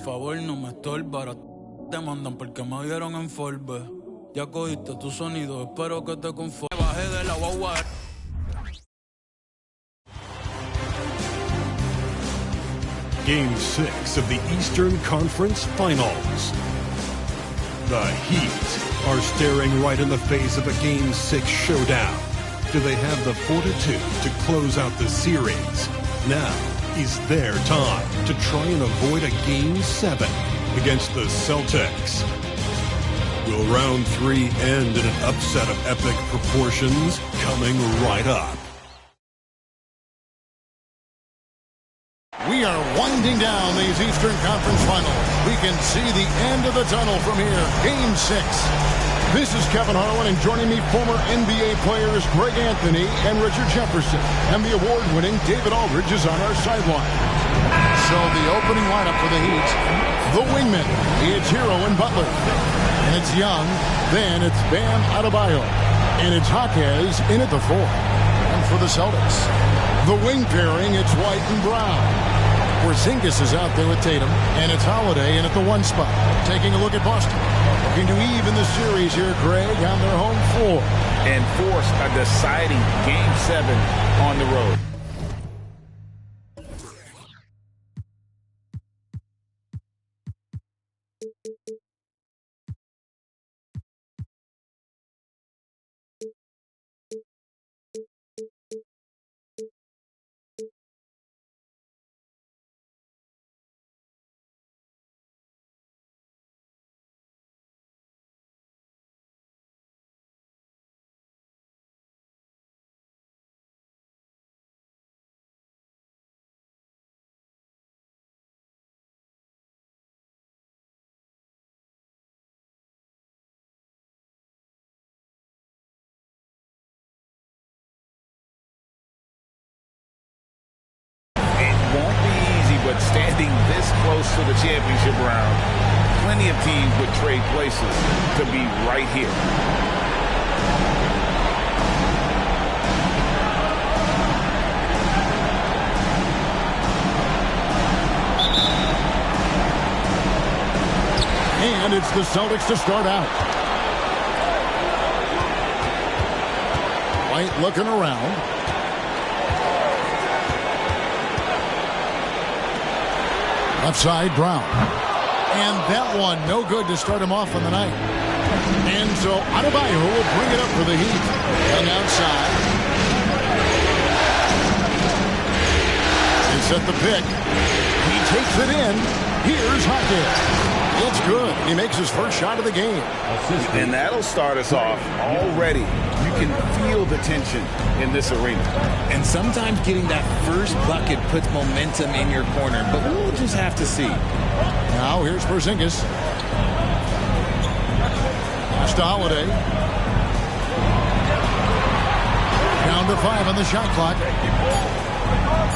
favor no me estorba. Te mandan porque me dieron en Forbes. Ya cogiste tu sonido, espero que te conformes. Bajé de la guagua. Game 6 of the Eastern Conference Finals. The Heat are staring right in the face of a Game 6 showdown. Do they have the fortitude to close out the series? Now is their time to try and avoid a Game 7 against the Celtics. Will round 3 end in an upset of epic proportions? Coming right up. We are winding down these Eastern Conference Finals. We can see the end of the tunnel from here. Game 6. This is Kevin Harlan, and joining me, former NBA players Greg Anthony and Richard Jefferson. And the award-winning David Aldridge is on our sideline. So the opening lineup for the Heat, the wingmen. It's Hero and Butler. And it's Young. Then it's Bam Adebayo. And it's Jaquez in at the 4. And for the Celtics, the wing pairing, it's White and Brown. Porzingis is out there with Tatum, and it's Holiday in at the 1 spot. Taking a look at Boston. Looking to even the series here, Greg, on their home floor. And force a deciding Game 7 on the road. But standing this close to the championship round, plenty of teams would trade places to be right here. And it's the Celtics to start out. White looking around. Left side, Brown. And that one, no good to start him off on the night. And so Adebayo will bring it up for the Heat. And outside. They set the pick. He takes it in. Here's Jaquez. It's good. He makes his first shot of the game. And that'll start us off already. You can feel the tension in this arena. And sometimes getting that first bucket puts momentum in your corner, but we'll just have to see. Now here's Porzingis. Pass to Holiday. Down to 5 on the shot clock.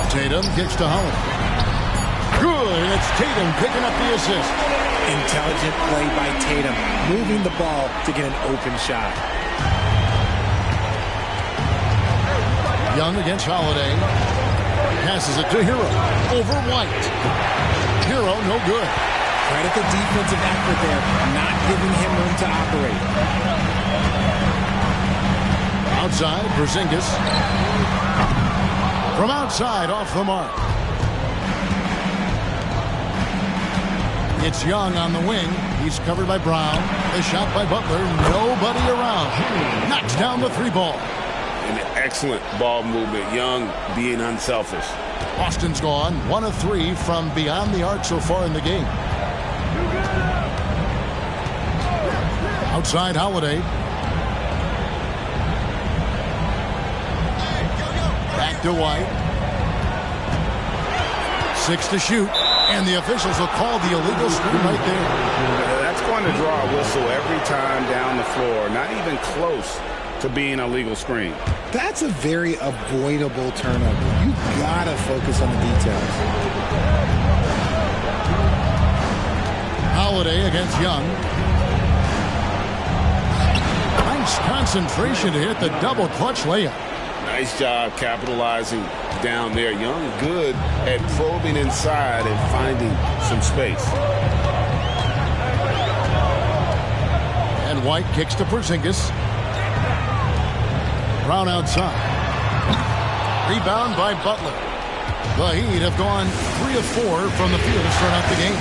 Tatum kicks to Holiday. Good, and it's Tatum picking up the assist. Intelligent play by Tatum, moving the ball to get an open shot. Young against Holiday. Passes it to Hero. Over White. Hero, no good. Credit the defensive effort there, not giving him room to operate. Outside, Porzingis. From outside, off the mark. It's Young on the wing. He's covered by Brown. The shot by Butler. Nobody around. Knocks down the 3 ball. An excellent ball movement. Young being unselfish. Boston's gone 1 of 3 from beyond the arc so far in the game. Outside, Holiday. Back to White. 6 to shoot. And the officials will call the illegal screen right there. That's going to draw a whistle every time down the floor. Not even close to being a legal screen. That's a very avoidable turnover. You gotta focus on the details. Holiday against Young. Nice concentration to hit the double clutch layup. Nice job capitalizing down there. Young good at probing inside and finding some space. And White kicks to Porzingis. Brown outside. Rebound by Butler. The Heat have gone 3 of 4 from the field to start out the game.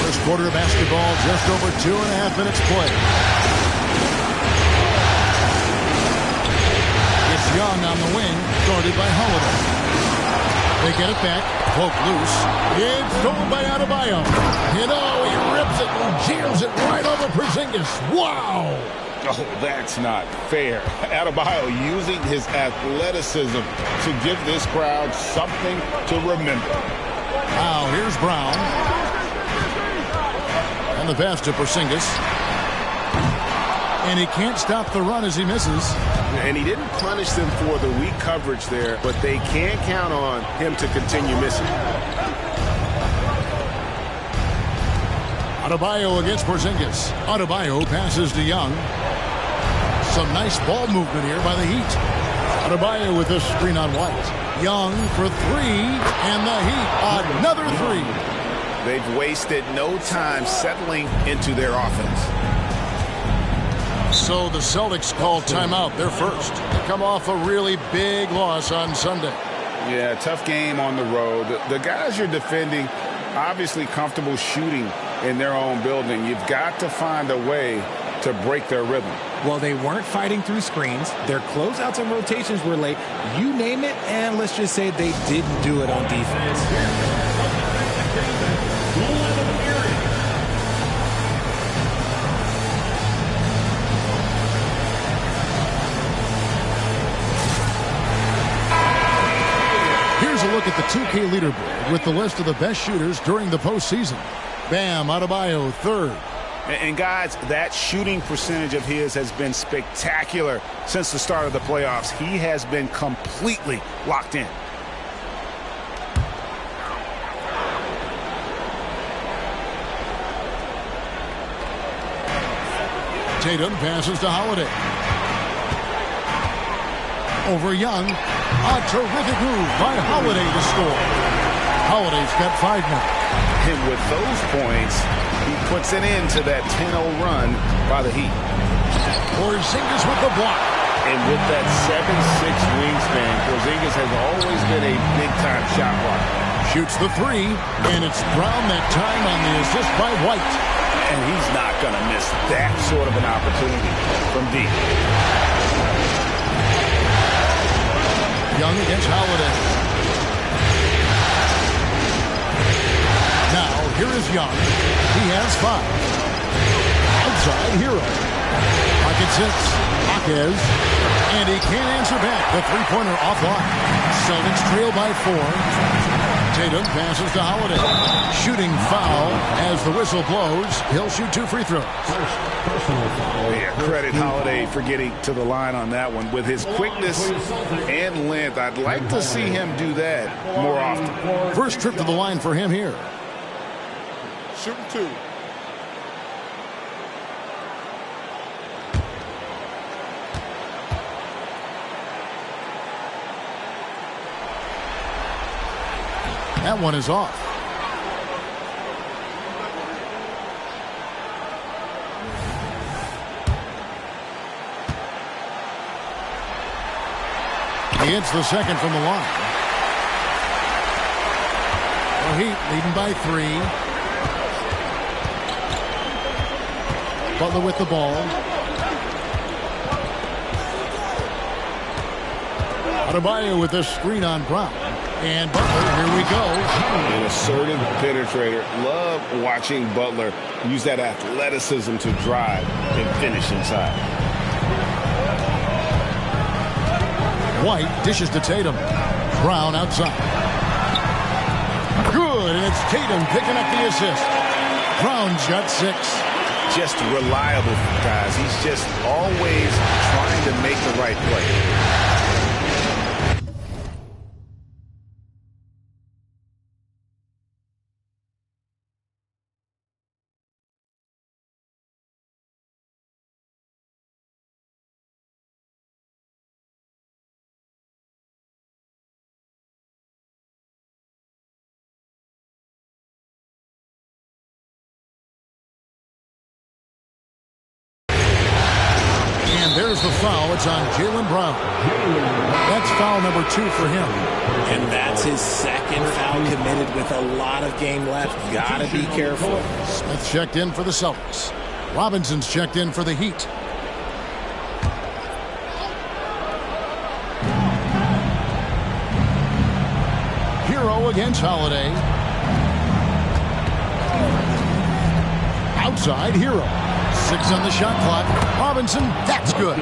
First quarter of basketball, just over 2.5 minutes play. It's Young on the wing, guarded by Holiday. They get it back, poke loose. It's stolen by Adebayo. You know, he rips it and jams it right over Porzingis. Wow! Oh, that's not fair. Adebayo using his athleticism to give this crowd something to remember. Now, here's Brown. And the pass to Porzingis. And he can't stop the run as he misses. And he didn't punish them for the weak coverage there, but they can't count on him to continue missing. Adebayo against Porzingis. Adebayo passes to Young. Some nice ball movement here by the Heat. Adebayo with a screen on White. Young for 3, and the Heat another 3. They've wasted no time settling into their offense. So the Celtics call timeout. They're first. They come off a really big loss on Sunday. Yeah, tough game on the road. The guys you're defending, obviously comfortable shooting in their own building. You've got to find a way to break their rhythm. Well, they weren't fighting through screens. Their closeouts and rotations were late. You name it, and let's just say they didn't do it on defense. Here's a look at the 2K leaderboard with the list of the best shooters during the postseason. Bam Adebayo, 3rd. And guys, that shooting percentage of his has been spectacular since the start of the playoffs. He has been completely locked in. Tatum passes to Holiday. Over Young. A terrific move by Holiday to score. Holiday's got 5 now. And with those points, he puts an end to that 10-0 run by the Heat. Porzingis with the block. And with that 7'6" wingspan, Porzingis has always been a big-time shot blocker. Shoots the 3, and it's Brown that time on the assist by White. And he's not going to miss that sort of an opportunity from deep. Young against Holiday. Now, here is Young. He has 5. Outside, Hero. Pocket 6. Hawkes. And he can't answer back. The three-pointer offline. Celtics trail by 4. Tatum passes to Holiday. Shooting foul as the whistle blows. He'll shoot 2 free throws. Yeah, credit Holiday for getting to the line on that one. With his quickness and length, I'd like to see him do that more often. First trip to the line for him here. Shooting 2. That one is off. He hits the second from the line. The Heat leading by 3. Butler with the ball. Adebayo with the screen on Brown. And Butler, here we go. An assertive penetrator. Love watching Butler use that athleticism to drive and finish inside. White dishes to Tatum. Brown outside. Good, and it's Tatum picking up the assist. Brown's got 6. Just reliable, guys. He's just always trying to make the right play. foul. It's on Jaylen Brown. That's foul number 2 for him. And that's his second foul committed with a lot of game left. Gotta be careful. Smith checked in for the Celtics. Robinson's checked in for the Heat. Hero against Holiday. Outside, Hero. 6 on the shot clock. Robinson, that's good.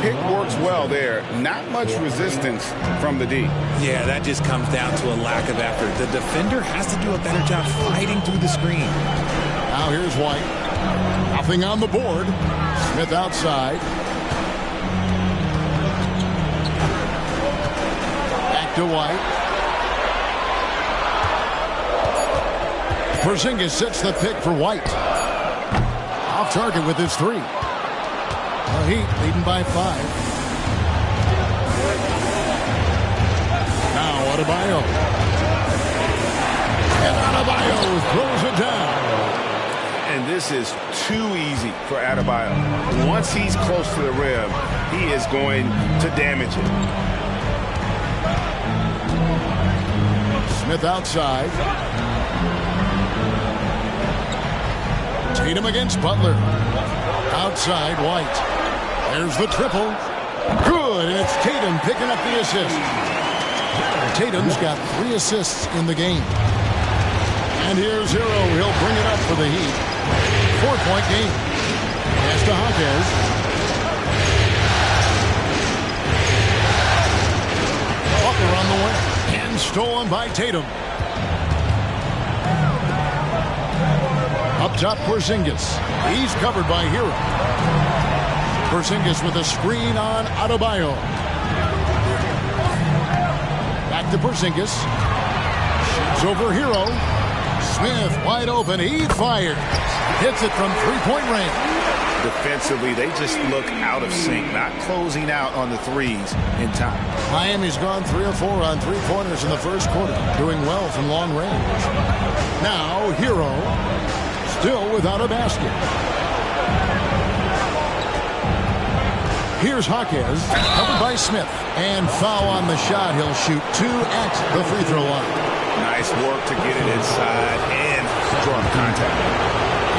Pick works well there. Not much resistance from the D. Yeah, that just comes down to a lack of effort. The defender has to do a better job fighting through the screen. Now here's White. Nothing on the board. Smith outside. Back to White. Porzingis sets the pick for White. Off target with his 3. The Heat leading by 5. Now Adebayo. And Adebayo throws it down. And this is too easy for Adebayo. Once he's close to the rim, he is going to damage it. Smith outside. Tatum against Butler. Outside, White. There's the triple. Good, and it's Tatum picking up the assist. Tatum's got 3 assists in the game. And here's Hero. He'll bring it up for the Heat. 4-point game. Pass to Hawkins. Butler on the way. And stolen by Tatum. Up top, Porzingis. He's covered by Hero. Porzingis with a screen on Adebayo. Back to Porzingis. Shoots over Hero. Smith wide open. He fires. Hits it from 3-point range. Defensively, they just look out of sync, not closing out on the threes in time. Miami's gone 3 of 4 on 3-pointers in the first quarter, doing well from long range. Now, Hero. Still without a basket. Here's Hawkins, covered by Smith. And foul on the shot. He'll shoot 2 at the free throw line. Nice work to get it inside and draw the contact.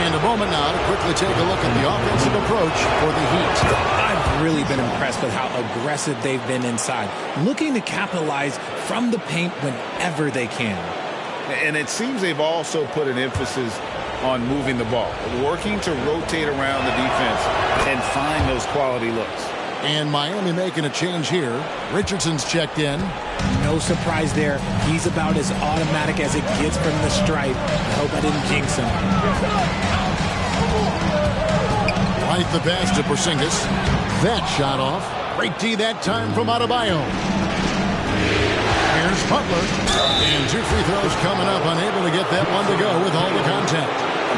And a moment now to quickly take a look at the offensive approach for the Heat. I've really been impressed with how aggressive they've been inside, looking to capitalize from the paint whenever they can. And it seems they've also put an emphasis on moving the ball, working to rotate around the defense and find those quality looks. And Miami making a change here. Richardson's checked in. No surprise there. He's about as automatic as it gets from the stripe. I hope I didn't jinx him. Right the pass to Porzingis. That shot off. Great D that time from Adebayo. Here's Butler. And 2 free throws coming up. Unable to get that one to go with all the contact.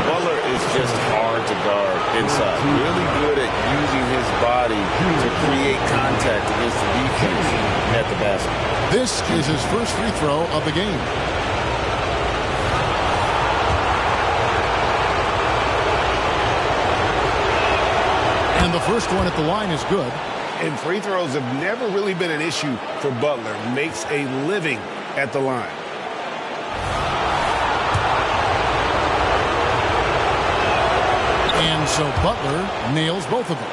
Butler is just hard to guard inside. Really good at using his body to create contact against the defense at the basket. This is his first free throw of the game. And the first one at the line is good. And free throws have never really been an issue for Butler. Makes a living at the line. And so Butler nails both of them.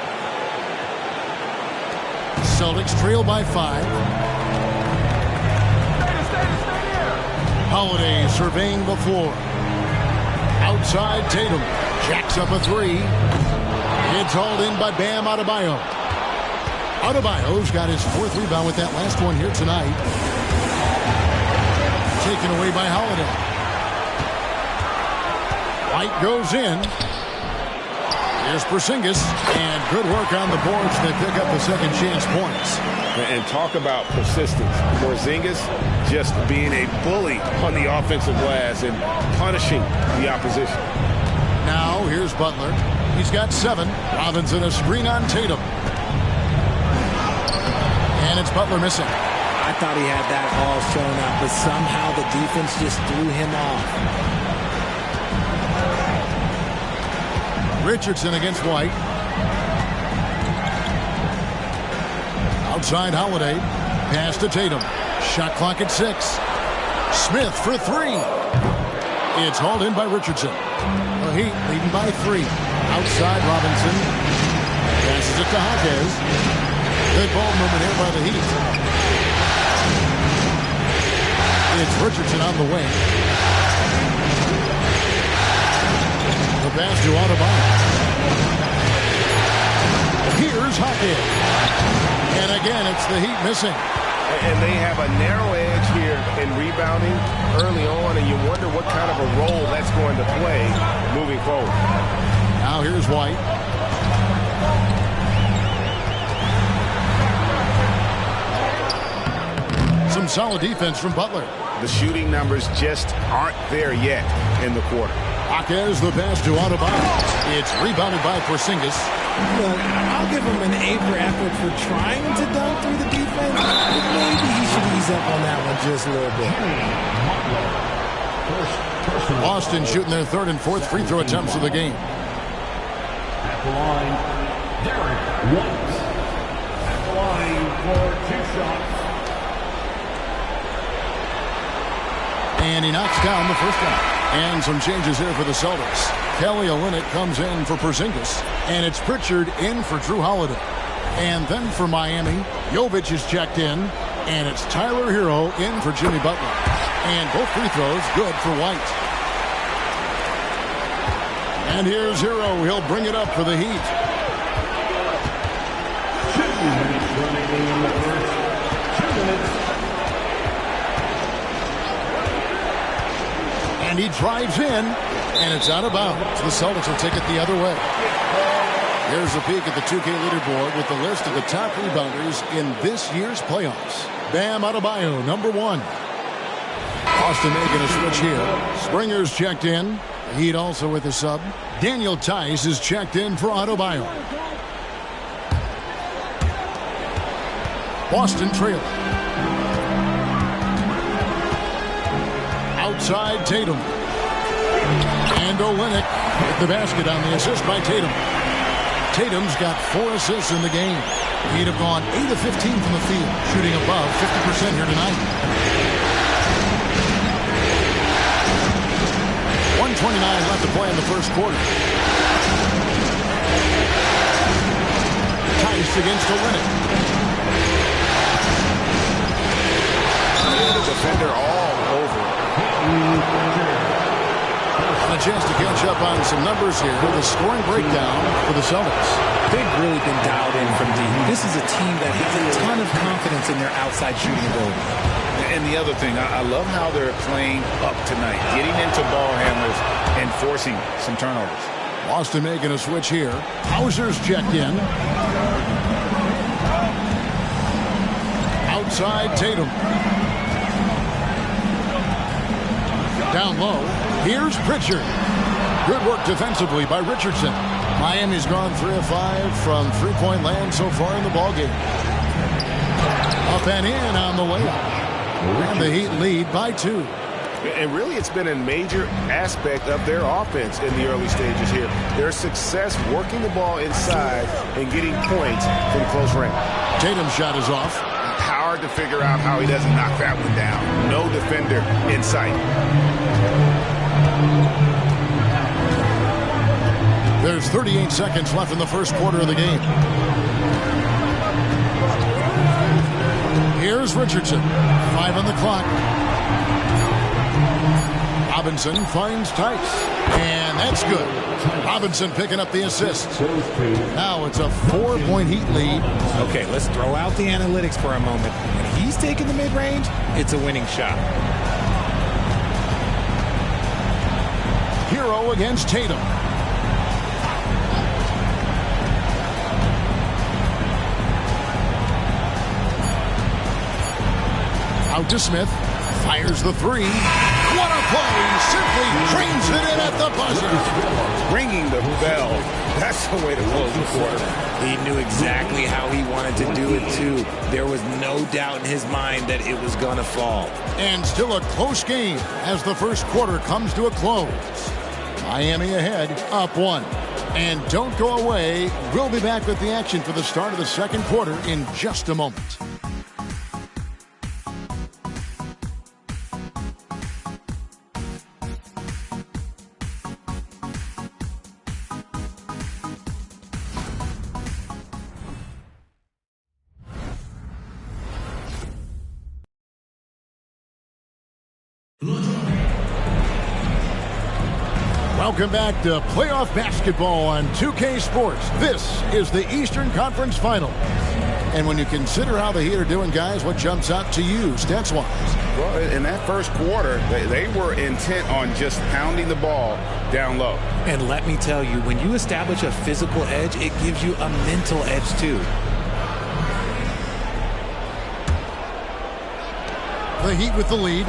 Celtics trail by 5. Holiday surveying the floor. Outside Tatum. Jacks up a 3. It's hauled in by Bam Adebayo. Adebayo's got his 4th rebound with that last one here tonight. Taken away by Holiday. White goes in. Here's Porzingis, and good work on the boards. They pick up the second chance points. And talk about persistence. Porzingis just being a bully on the offensive glass and punishing the opposition. Now here's Butler. He's got 7. Robinson a screen on Tatum. And it's Butler missing. I thought he had that all shown up, but somehow the defense just threw him off. Richardson against White. Outside Holiday. Pass to Tatum. Shot clock at 6. Smith for 3. It's hauled in by Richardson. The Heat leading by 3. Outside Robinson. Passes it to Hawkes. Good ball movement here by the Heat. It's Richardson on the wing. The pass to Adebayo. Here's Hawkes. And again, it's the Heat missing. And they have a narrow edge here in rebounding early on, and you wonder what kind of a role that's going to play moving forward. Now here's White. Some solid defense from Butler. The shooting numbers just aren't there yet in the quarter. Hawkes the pass to Adebayo. It's rebounded by Porzingis. Look, I'll give him an A for effort for trying to dunk through the defense, but maybe he should ease up on that one just a little bit. Boston shooting their third and fourth free throw attempts of the game. At the line, Derek White. At the line for 2 shots. And he knocks down the first one. And some changes here for the Celtics. Kelly Olynyk comes in for Porzingis. And it's Pritchard in for Drew Holiday. And then for Miami, Jovic is checked in. And it's Tyler Hero in for Jimmy Butler. And both free throws good for White. And here's Hero. He'll bring it up for the Heat. 2 minutes remaining in the first. 2 minutes. And he drives in, and it's out of bounds. The Celtics will take it the other way. Here's a peek at the 2K leaderboard with the list of the top rebounders in this year's playoffs. Bam Adebayo, number 1. Boston making a switch here. Springer's checked in. The Heat also with a sub. Daniel Tice is checked in for Adebayo. Boston trailing. Outside Tatum. And Olynyk with the basket on the assist by Tatum. Tatum's got 4 assists in the game. He'd have gone 8 of 15 from the field, shooting above 50% here tonight. 1:29 left to play in the first quarter. Tice against Olynyk. The defender all over. A chance to catch up on some numbers here. The scoring breakdown for the Celtics. They've really been dialed in from deep. This is a team that has a ton of confidence in their outside shooting ability. And the other thing, I love how they're playing up tonight, getting into ball handlers and forcing some turnovers. Boston making a switch here. Hauser's checked in. Outside Tatum. Down low. Here's Pritchard. Good work defensively by Richardson. Miami's gone 3 of 5 from three-point land so far in the ballgame. Up and in on the layup. And the Heat lead by 2. And really, it's been a major aspect of their offense in the early stages here. Their success working the ball inside and getting points from close range. Tatum's shot is off. Hard to figure out how he doesn't knock that one down. No defender in sight. There's 38 seconds left in the first quarter of the game. Here's Richardson. 5 on the clock. Robinson finds Tice. And that's good. Robinson picking up the assist. Now it's a 4-point Heat lead. Okay, let's throw out the analytics for a moment. When he's taking the mid-range, it's a winning shot. Hero against Tatum. Out to Smith. Fires the 3. What a play! Simply trains it in at the buzzer. Ringing the bell. That's the way to close the quarter. He knew exactly how he wanted to do it, too. There was no doubt in his mind that it was going to fall. And still a close game as the first quarter comes to a close. Miami ahead, up 1. And don't go away. We'll be back with the action for the start of the second quarter in just a moment. Welcome back to playoff basketball on 2K Sports. This is the Eastern Conference Final. And when you consider how the Heat are doing, guys, what jumps out to you stats-wise? Well, in that first quarter, they were intent on just pounding the ball down low. And let me tell you, when you establish a physical edge, it gives you a mental edge too. The Heat with the lead.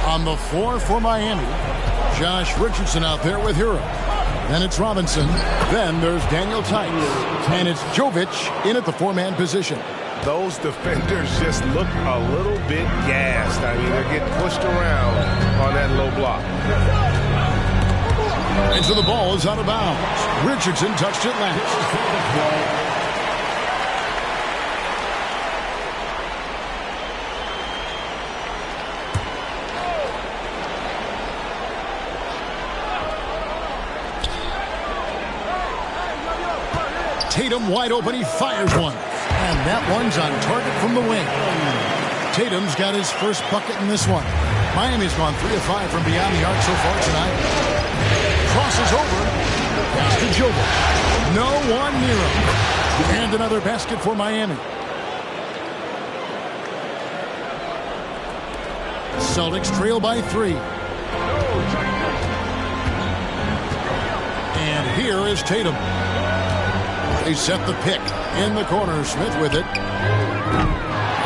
On the floor for Miami, Josh Richardson out there with Hero. Then it's Robinson. Then there's Daniel Tice. And it's Jovic in at the four-man position. Those defenders just look a little bit gassed. I mean, they're getting pushed around on that low block. And so the ball is out of bounds. Richardson touched it last. Tatum wide open, he fires one. And that one's on target from the wing. Tatum's got his first bucket in this one. Miami's gone 3 of 5 from beyond the arc so far tonight. Crosses over. Pass to Jovic. No one near him. And another basket for Miami. Celtics trail by 3. And here is Tatum. They set the pick in the corner. Smith with it.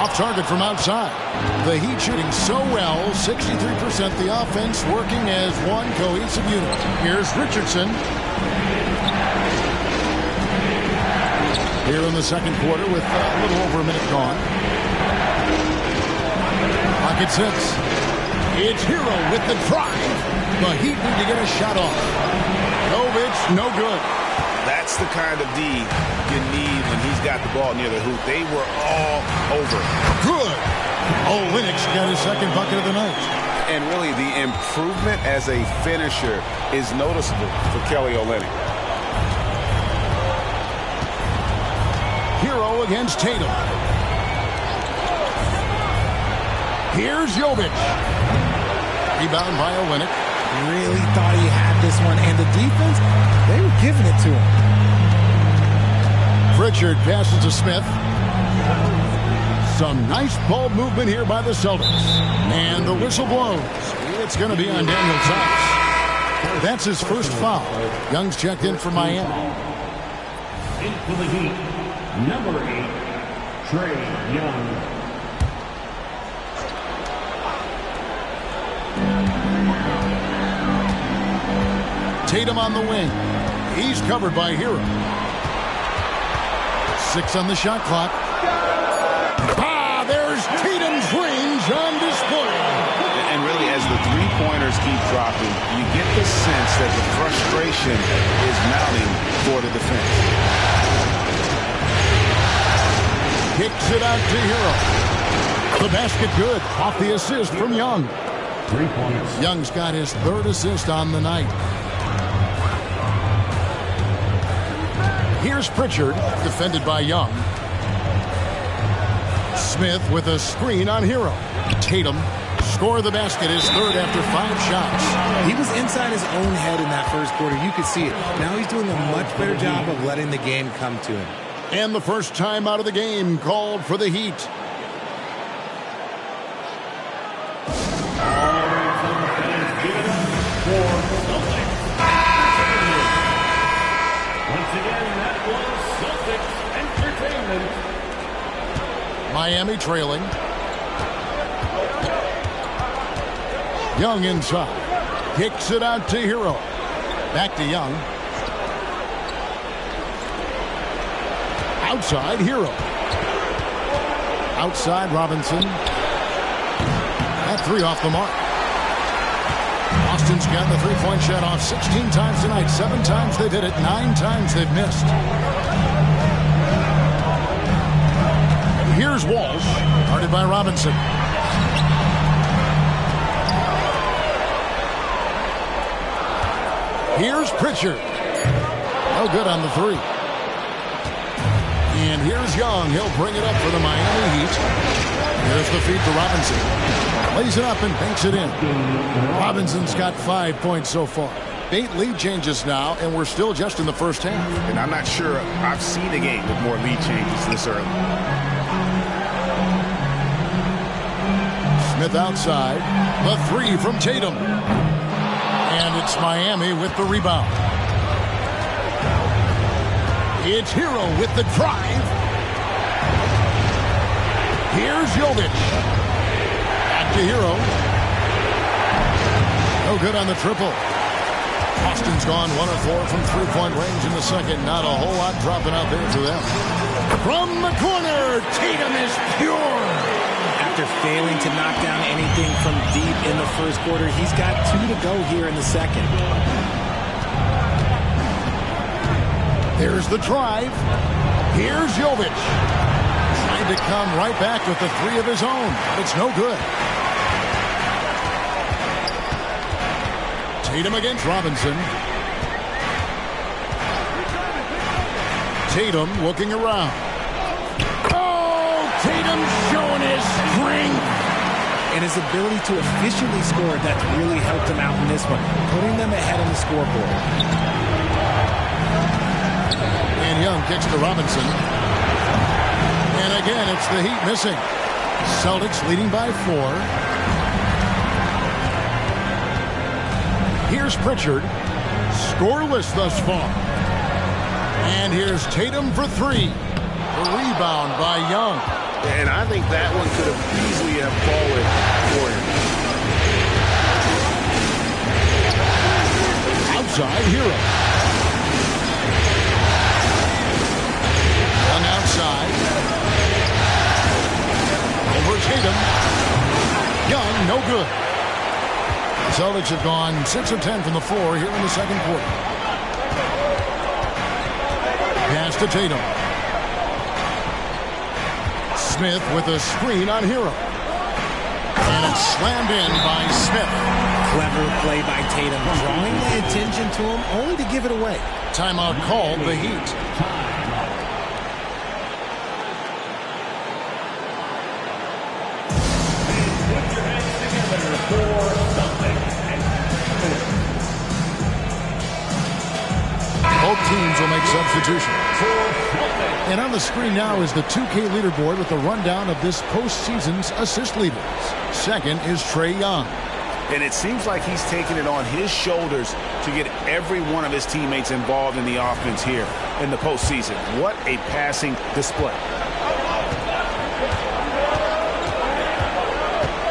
Off target from outside. The Heat shooting so well. 63%. The offense working as one cohesive unit. Here's Richardson. Here in the second quarter with a little over a minute gone. Pocket 6. It's Hero with the drive. The Heat need to get a shot off. Jovic, no good. That's the kind of D you need when he's got the ball near the hoop. They were all over. Good. Olynyk got his second bucket of the night. And really, the improvement as a finisher is noticeable for Kelly Olynyk. Hero against Tatum. Here's Jovic. Rebound by Olynyk. Really thought he had this one. And the defense, they were giving it to him. Pritchard passes to Smith. Some nice ball movement here by the Celtics. And the whistle blows. It's going to be on Daniel Tice. That's his first foul. Young's checked in for Miami. In for the Heat, number 8, Trae Young. Tatum on the wing. He's covered by Hero. 6 on the shot clock. There's Tatum's range on display. And really, as the three-pointers keep dropping, you get the sense that the frustration is mounting for the defense. Kicks it out to Hero. The basket good. Off the assist from Young. 3 points. Young's got his third assist on the night. Here's Pritchard, defended by Young. Smith with a screen on Hero. Tatum scored the basket, his third after 5 shots. He was inside his own head in that first quarter. You could see it. Now he's doing a much better job of letting the game come to him. And the first time out of the game called for the Heat. Miami trailing. Young inside. Kicks it out to Hero. Back to Young. Outside, Hero. Outside, Robinson. That 3 off the mark. Boston's gotten the three-point shot off 16 times tonight. 7 times they've hit it, 9 times they've missed. Here's Walsh, guarded by Robinson. Here's Pritchard. No good on the three. And here's Young. He'll bring it up for the Miami Heat. Here's the feed to Robinson. Lays it up and banks it in. Robinson's got 5 points so far. 8 lead changes now, and we're still just in the first half. And I'm not sure I've seen a game with more lead changes this early. Smith outside. The three from Tatum. And it's Miami with the rebound. It's Hero with the drive. Here's Jovic. Back to Hero. No good on the triple. Boston's gone 1 of 4 from three-point range in the second. Not a whole lot dropping out there for them. From the corner, Tatum is pure. After failing to knock down anything from deep in the first quarter, he's got 2 to go here in the second. There's the drive. Here's Jovic. Trying to come right back with the 3 of his own. But it's no good. Tatum against Robinson. Tatum looking around. Oh, Tatum's showing his strength. And his ability to efficiently score, that's really helped him out in this one, putting them ahead on the scoreboard. And Young kicks to Robinson. And again, it's the Heat missing. Celtics leading by 4. Here's Pritchard. Scoreless thus far. And here's Tatum for 3. The rebound by Young. And I think that one could have easily have fallen for him. Outside, Hero. Young outside. Over Tatum. Young, no good. The Celtics have gone 6 of 10 from the floor here in the second quarter. Pass to Tatum. Smith with a screen on Hero. And it's slammed in by Smith. Clever play by Tatum, drawing the attention to him, only to give it away. Timeout called the Heat. Both teams will make substitutions. And on the screen now is the 2K leaderboard with a rundown of this postseason's assist leaders. Second is Trae Young. And it seems like he's taking it on his shoulders to get every one of his teammates involved in the offense here in the postseason. What a passing display.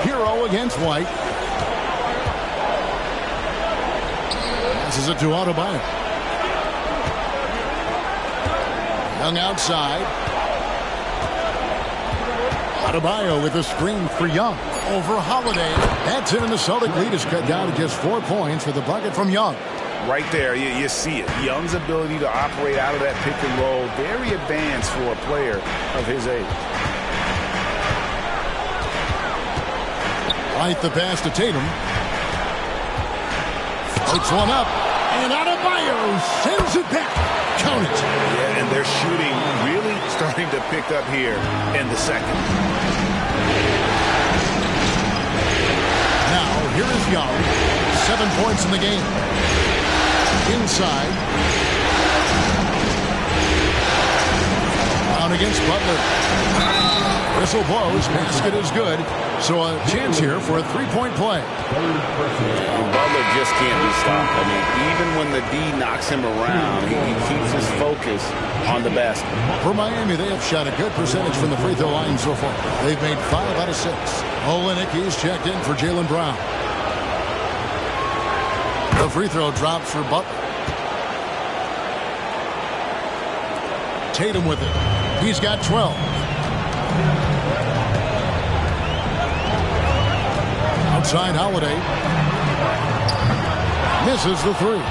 Hero against White. Passes it to Adebayo. Young outside. Adebayo with a screen for Young. Over Holiday. That's in, and the Celtic lead is cut down to just 4 points for the bucket from Young. Right there, you see it. Young's ability to operate out of that pick and roll, very advanced for a player of his age. Right, the pass to Tatum. Floats one up. And Adebayo sends it back. Count it. Yeah, and their shooting really starting to pick up here in the second. Now, here is Young. 7 points in the game. Inside. Down against Butler. Whistle blows. Basket is good. So a chance here for a 3-point play. Butler just can't be stopped. I mean, even when the D knocks him around, he keeps his focus on the basket. For Miami, they have shot a good percentage from the free throw line so far. They've made 5 out of 6. Olynyk, he's checked in for Jaylen Brown. The free throw drops for Butler. Tatum with it. He's got 12. Outside Holiday. Misses the three.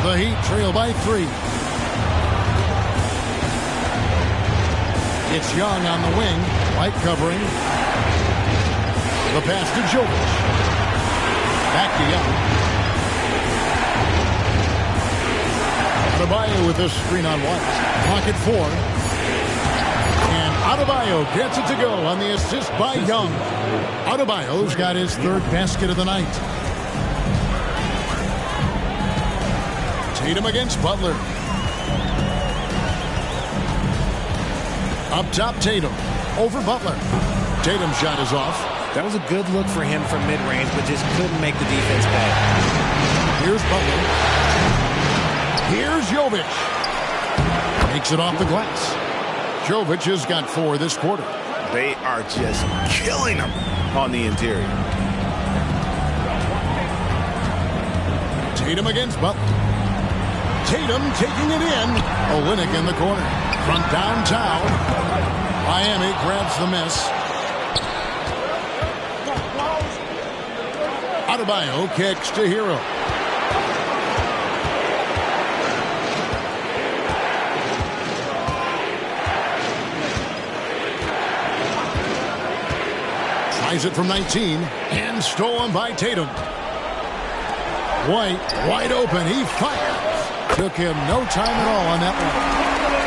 The Heat trail by 3. It's Young on the wing. White covering. The pass to Jokic. Back to Young. Adebayo with this screen on White. Pocket 4. And Adebayo gets it to go on the assist by Young. Adebayo's got his 3rd basket of the night. Tatum against Butler. Up top, Tatum. Over Butler. Tatum's shot is off. That was a good look for him from mid-range, but just couldn't make the defense pay. Here's Butler. Here's Jovic. Makes it off the glass. Jovic has got 4 this quarter. They are just killing him on the interior. Tatum against Butler. Tatum taking it in. Olynyk in the corner. Front downtown. Miami grabs the miss. Adebayo kicks to Hero. Tries it from 19 and stolen by Tatum. White wide open. He fires. Took him no time at all on that one.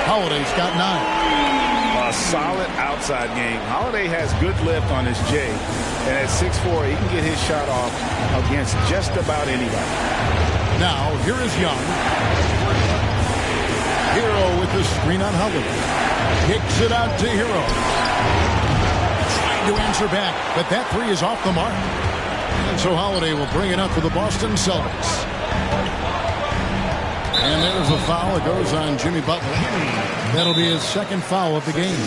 Holiday's got 9. A solid outside game. Holiday has good lift on his J. And at 6'4", he can get his shot off against just about anybody. Now, here is Young. Hero with the screen on Holiday. Kicks it out to Hero. Trying to answer back, but that 3 is off the mark. And so Holiday will bring it up for the Boston Celtics. And there's a foul. It goes on Jimmy Butler. That'll be his 2nd foul of the game.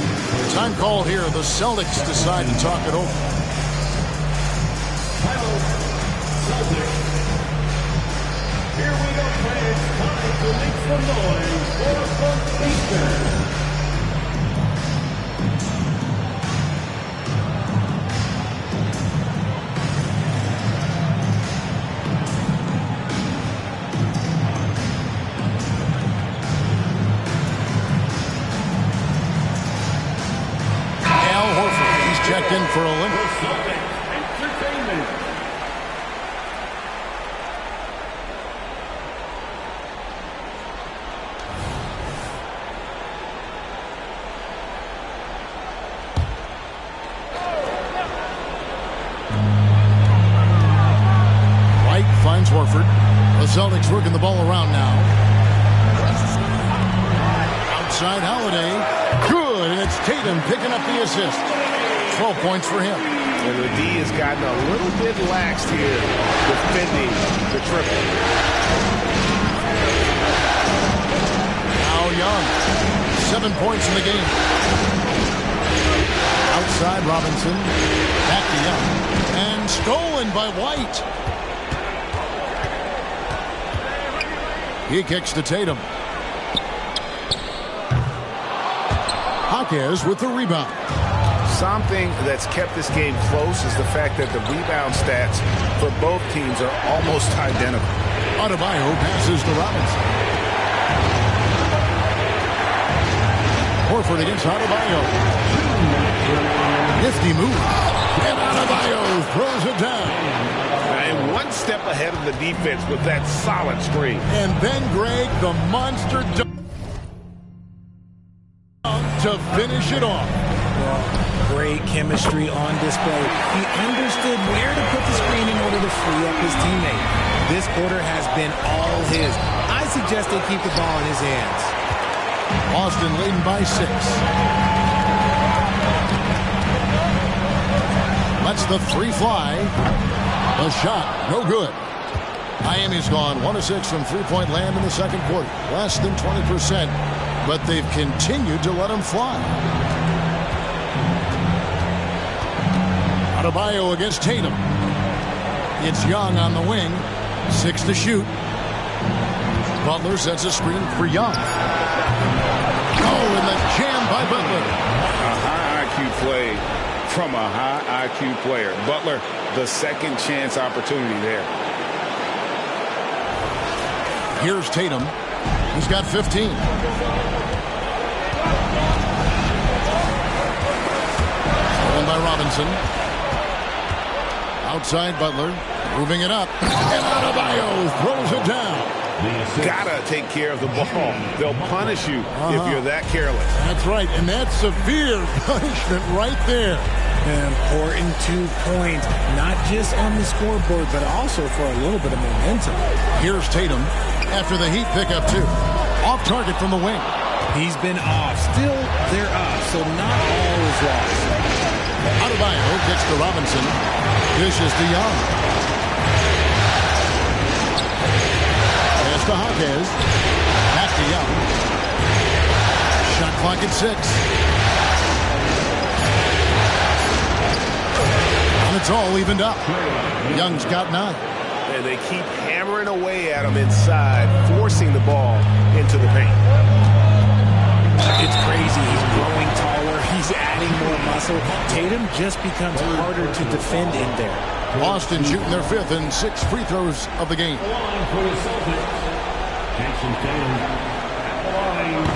Time called here. The Celtics decide to talk it over. Here we go, fans. Time to make some noise for Eastern. Checked in for Olympic. Entertainment. White finds Horford. The Celtics working the ball around now. Outside Holiday. Good, and it's Tatum picking up the assist. 12 points for him. And the D has gotten a little bit laxed here, defending the triple. Now Young. 7 points in the game. Outside Robinson. Back to Young. And stolen by White. He kicks to Tatum. Jaquez with the rebound. Something that's kept this game close is the fact that the rebound stats for both teams are almost identical. Adebayo passes to Robinson. Horford against Adebayo. Nifty move. And Adebayo throws it down. And one step ahead of the defense with that solid screen. And then Greg, the monster dunk to finish it off. Great chemistry on display. He understood where to put the screen in order to free up his teammate. This quarter has been all his. I suggest they keep the ball in his hands. Boston leading by 6. Lets the 3 fly. The shot, no good. Miami's gone 1 of 6 from three-point land in the 2nd quarter. Less than 20%, but they've continued to let them fly. Adebayo against Tatum. It's Young on the wing. 6 to shoot. Butler sets a screen for Young. Oh, and the jam by Butler. A high IQ play from a high IQ player. Butler, the second chance opportunity there. Here's Tatum. He's got 15. Stolen by Robinson. Outside Butler. Moving it up. And Adebayo throws it down. Gotta take care of the ball. They'll punish you if you're that careless. That's right, and that's severe punishment right there. An important 2 points, not just on the scoreboard, but also for a little bit of momentum. Here's Tatum after the Heat pick up 2. Off target from the wing. He's been off. Still, they're up, so not all is lost. Adebayo gets to Robinson. Dishes to Young. Pass to Hawkins. Back to Young. Shot clock at 6. And it's all evened up. Young's got 9. And they keep hammering away at him inside, forcing the ball into the paint. It's crazy. He's growing taller. He's adding more muscle. Tatum just becomes harder to defend in there. Boston shooting their 5th and 6th free throws of the game.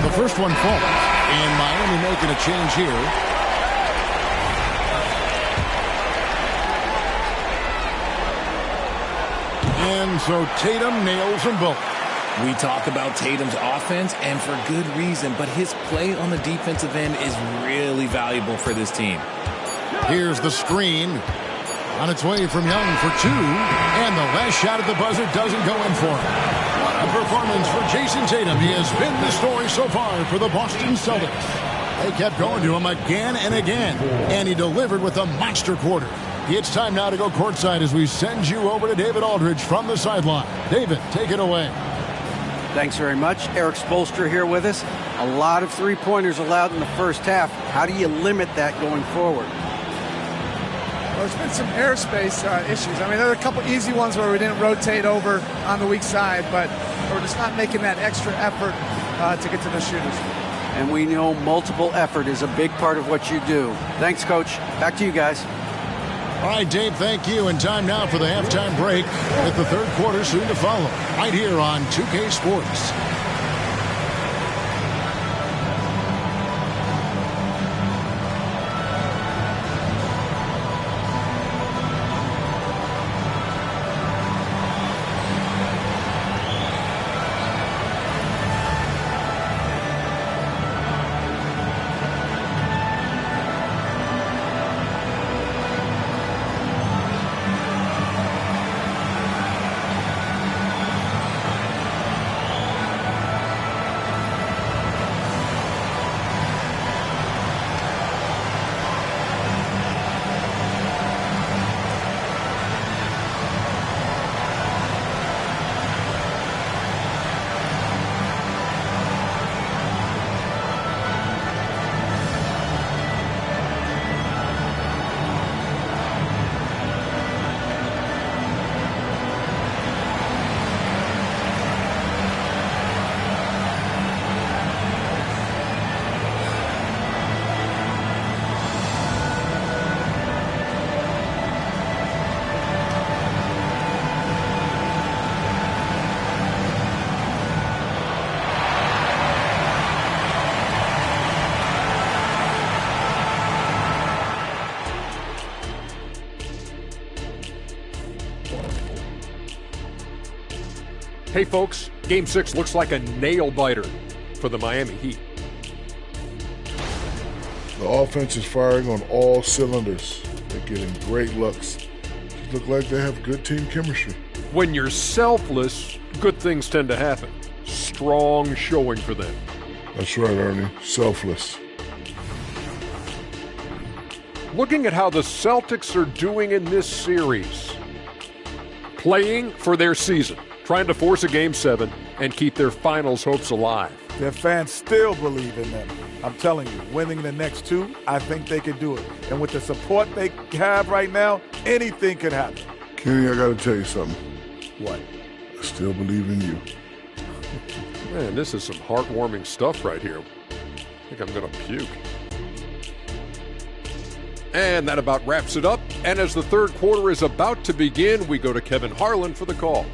The first one falls, and Miami making a change here. And so Tatum nails them both. We talk about Tatum's offense, and for good reason, but his play on the defensive end is really valuable for this team. Here's the screen. On its way from Young for 2, and the last shot at the buzzer doesn't go in for him. What a performance for Jason Tatum. He has been the story so far for the Boston Celtics. They kept going to him again and again, and he delivered with a monster quarter. It's time now to go courtside as we send you over to David Aldridge from the sideline. David, take it away. Thanks very much. Eric Spoelstra here with us. A lot of three-pointers allowed in the first half. How do you limit that going forward? Well, there's been some airspace issues. I mean, there are a couple easy ones where we didn't rotate over on the weak side, but we're just not making that extra effort to get to the shooters. And we know multiple effort is a big part of what you do. Thanks, Coach. Back to you guys. All right, Dave, thank you. And time now for the halftime break with the third quarter soon to follow. Right here on 2K Sports. Hey folks, Game 6 looks like a nail-biter for the Miami Heat. The offense is firing on all cylinders. They're getting great looks. They look like they have good team chemistry. When you're selfless, good things tend to happen. Strong showing for them. That's right, Ernie. Selfless. Looking at how the Celtics are doing in this series. Playing for their season. Trying to force a Game 7 and keep their finals hopes alive. Their fans still believe in them. I'm telling you, winning the next 2, I think they can do it. And with the support they have right now, anything can happen. Kenny, I got to tell you something. What? I still believe in you. Man, this is some heartwarming stuff right here. I think I'm going to puke. And that about wraps it up. And as the third quarter is about to begin, we go to Kevin Harlan for the call.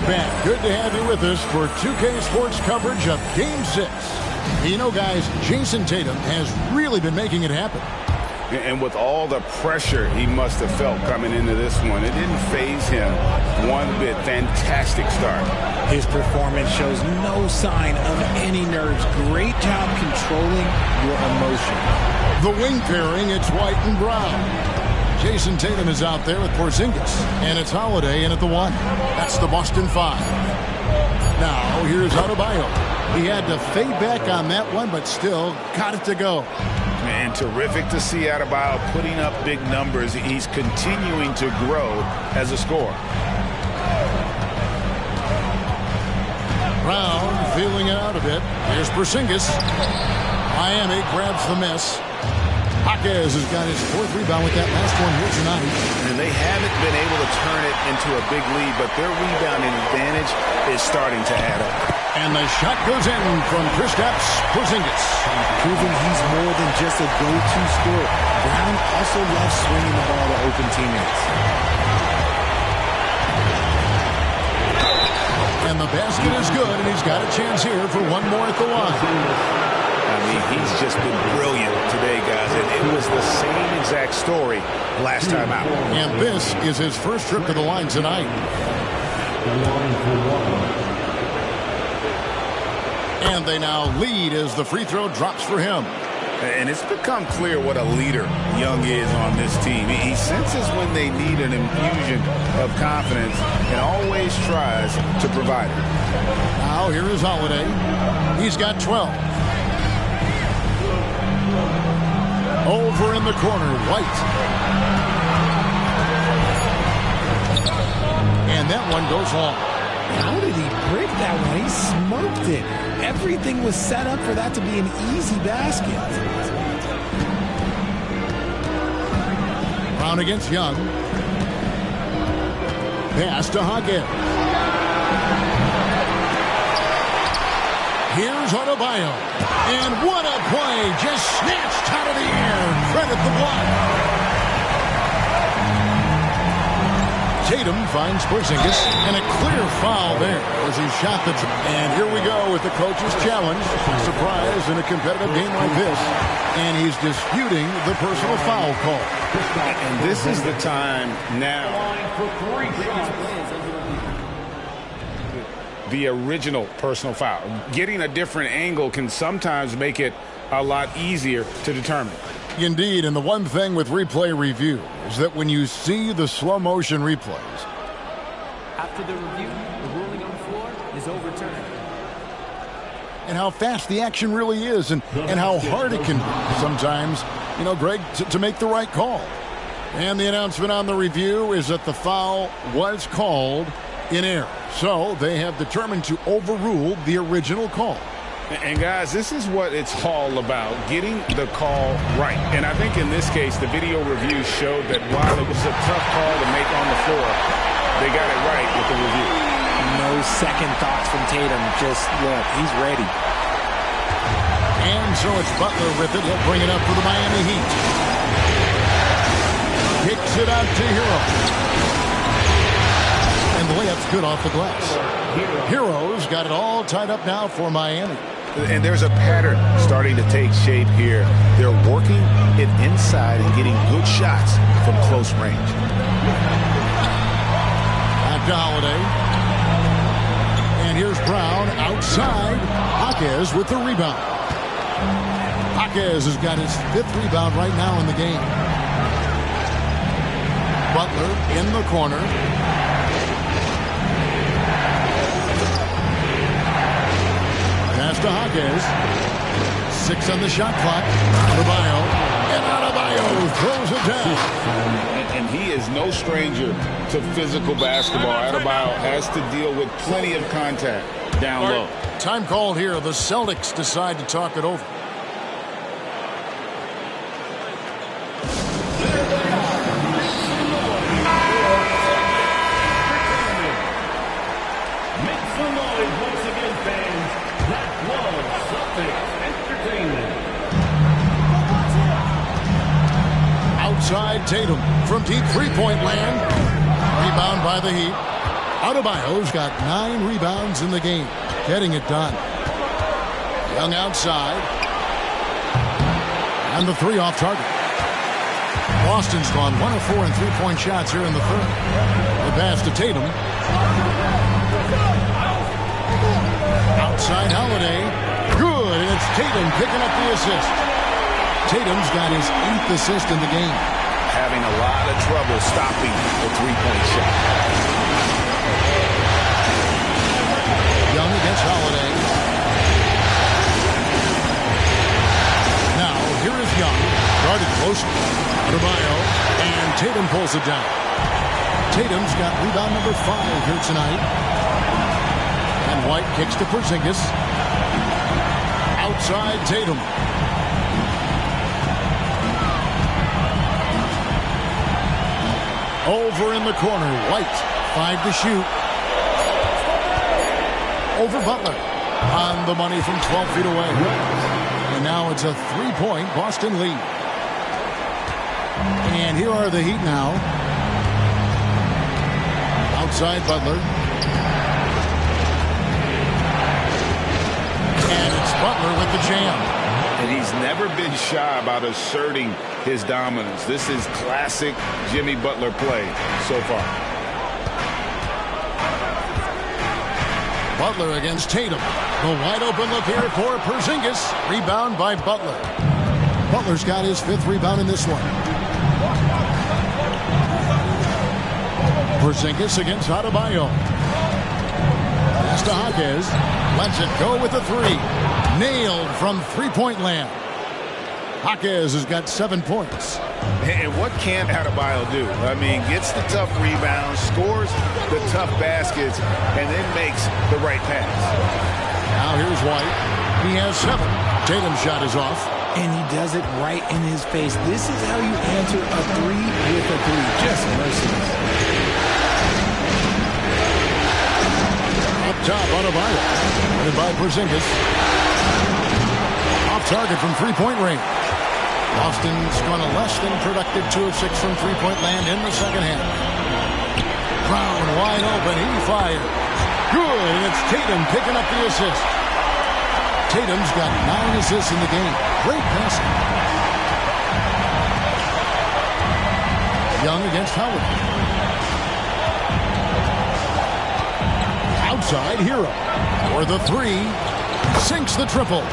back. Good to have you with us for 2K Sports coverage of Game 6. You know, guys, Jason Tatum has really been making it happen. And with all the pressure he must have felt coming into this one, it didn't faze him one bit. Fantastic start. His performance shows no sign of any nerves. Great job controlling your emotion. The wing pairing, it's White and Brown. Jason Tatum is out there with Porzingis, and it's Holiday in at the 1. That's the Boston 5. Now, here's Adebayo. He had to fade back on that one, but still got it to go. Man, terrific to see Adebayo putting up big numbers. He's continuing to grow as a scorer. Brown feeling it out a bit. Here's Porzingis. Miami grabs the miss. Jaquez has got his 4th rebound with that last one here tonight. And they haven't been able to turn it into a big lead, but their rebounding advantage is starting to add up. And the shot goes in from Kristaps Porzingis. Proving he's more than just a go-to scorer. Brown also loves swinging the ball to open teammates. And the basket is good, and he's got a chance here for one more at the line. I mean, he's just been brilliant today, guys. And it was the same exact story last time out. And this is his first trip to the line tonight. And they now lead as the free throw drops for him. And it's become clear what a leader Young is on this team. He senses when they need an infusion of confidence and always tries to provide it. Now here is Holiday. He's got 12. Over in the corner, White. And that one goes long. How did he break that one? He smoked it. Everything was set up for that to be an easy basket. Brown against Young. Pass to Jaquez. Here's Adebayo. And what a play. Just snatched out of the air. Credit the block. Tatum finds Porzingis, and a clear foul there as he shot the... And here we go with the coach's challenge. Surprise in a competitive game like this. And he's disputing the personal foul call. And this is the time now. The original personal foul. Getting a different angle can sometimes make it a lot easier to determine. Indeed, and the one thing with replay review is that when you see the slow motion replays, after the review, the ruling on the floor is overturned. And how fast the action really is, and how hard it can sometimes, you know, Greg, to make the right call. And the announcement on the review is that the foul was called in error. So they have determined to overrule the original call. And guys, this is what it's all about, getting the call right. And I think in this case, the video review showed that while it was a tough call to make on the floor, they got it right with the review. No second thoughts from Tatum. Just look, he's ready. And so it's Butler with it. He'll bring it up for the Miami Heat. Kicks it out to Hero. And the layup's good off the glass. Hero's got it all tied up now for Miami. And there's a pattern starting to take shape here. They're working it inside and getting good shots from close range. Back to Holiday. And here's Brown outside. Jaquez with the rebound. Jaquez has got his 5th rebound right now in the game. Butler in the corner. Pass to Jaquez. 6 on the shot clock. Adebayo. And Adebayo throws it down. And he is no stranger to physical basketball. Adebayo has to deal with plenty of contact down low. Time called here. The Celtics decide to talk it over. Outside Tatum from deep three-point land. Rebound by the Heat. Adebayo's got 9 rebounds in the game, getting it done. Young outside. And the 3 off target. Boston's gone 1 of 4 in 3-point shots here in the third. The pass to Tatum. Outside Holiday. Good, and it's Tatum picking up the assist. Tatum's got his 8th assist in the game. Having a lot of trouble stopping the 3-point shot. Young against Holiday. Now, here is Young. Guarded closely. Adebayo. And Tatum pulls it down. Tatum's got rebound number 5 here tonight. And White kicks to Porzingis. Outside Tatum. Over in the corner. White. 5 to shoot. Over Butler. On the money from 12 feet away. And now it's a 3-point Boston lead. And here are the Heat now. Outside Butler. And it's Butler with the jam. And he's never been shy about asserting his dominance. This is classic Jimmy Butler play so far. Butler against Tatum. The wide open look here for Porzingis. Rebound by Butler. Butler's got his 5th rebound in this one. Porzingis against Adebayo. Pass to Jaquez. Lets it go with the 3. Nailed from 3-point land. Jaquez has got 7 points. And what can Adebayo do? I mean, gets the tough rebounds, scores the tough baskets, and then makes the right pass. Now here's White. He has 7. Tatum's shot is off. And he does it right in his face. This is how you answer a 3 with a 3. Just merciless. Up top, Adebayo. Headed by Porzingis. Off target from 3-point range. Boston's gone a less than productive 2 of 6 from 3-point land in the second half. Brown wide open. He fired. Good. And it's Tatum picking up the assist. Tatum's got 9 assists in the game. Great passing. Young against Howard. Outside Hero. For the 3. Sinks the triple.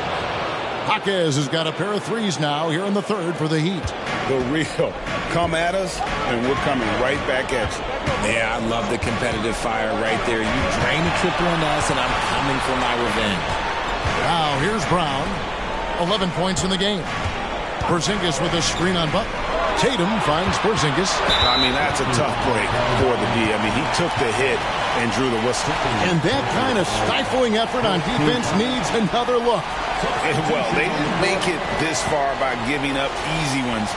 Jaquez has got a pair of 3s now here in the third for the Heat. The real come at us, and we're coming right back at you. Yeah, I love the competitive fire right there. You drain a triple on us, and I'm coming for my revenge. Now here's Brown. 11 points in the game. Porzingis with a screen on Butler. Tatum finds Porzingis. I mean, that's a tough break for the D. I mean, he took the hit and drew the whistle. And that kind of stifling effort on defense needs another look. Well, they didn't make it this far by giving up easy ones,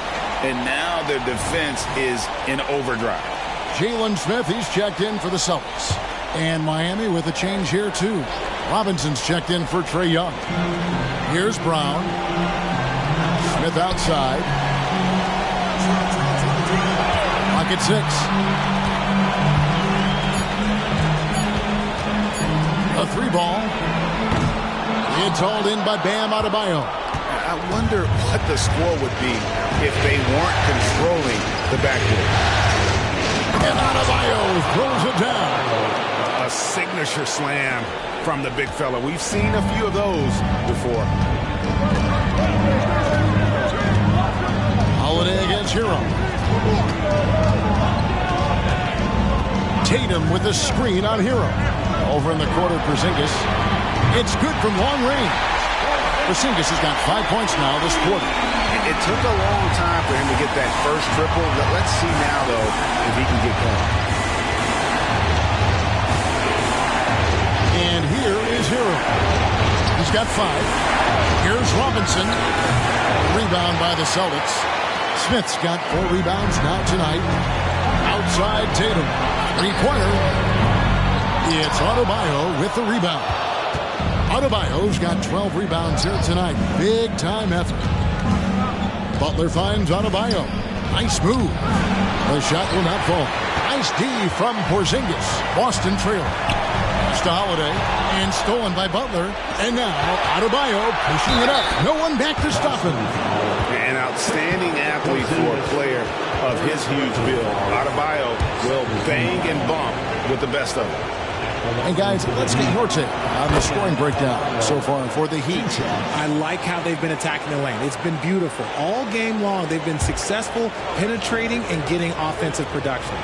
and now their defense is in overdrive. Jalen Smith, he's checked in for the Celtics. And Miami with a change here, too. Robinson's checked in for Trae Young. Here's Brown. Smith outside. Clock at 6. A 3 ball. It's hauled in by Bam Adebayo. I wonder what the score would be if they weren't controlling the backcourt. And Adebayo throws it down. A signature slam from the big fella. We've seen a few of those before. Holiday against Hero. Tatum with a screen on Hero. Over in the corner, Porzingis. It's good from long range. Porzingis has got 5 points now this quarter. It took a long time for him to get that first triple. Let's see now, though, if he can get going. And here is Hero. He's got 5. Here's Robinson. Rebound by the Celtics. Smith's got 4 rebounds now tonight. Outside Tatum. 3-pointer. It's Adebayo with the rebound. Adebayo's got 12 rebounds here tonight. Big time effort. Butler finds Adebayo. Nice move. The shot will not fall. Nice D from Porzingis. Boston trailing. Pass to Holiday. And stolen by Butler. And now, Adebayo pushing it up. No one back to stop him. An outstanding athlete for a player of his huge build. Adebayo will bang and bump with the best of them. And guys, let's get your take on the scoring breakdown so far for the Heat. I like how they've been attacking the lane. It's been beautiful. All game long, they've been successful penetrating and getting offensive production.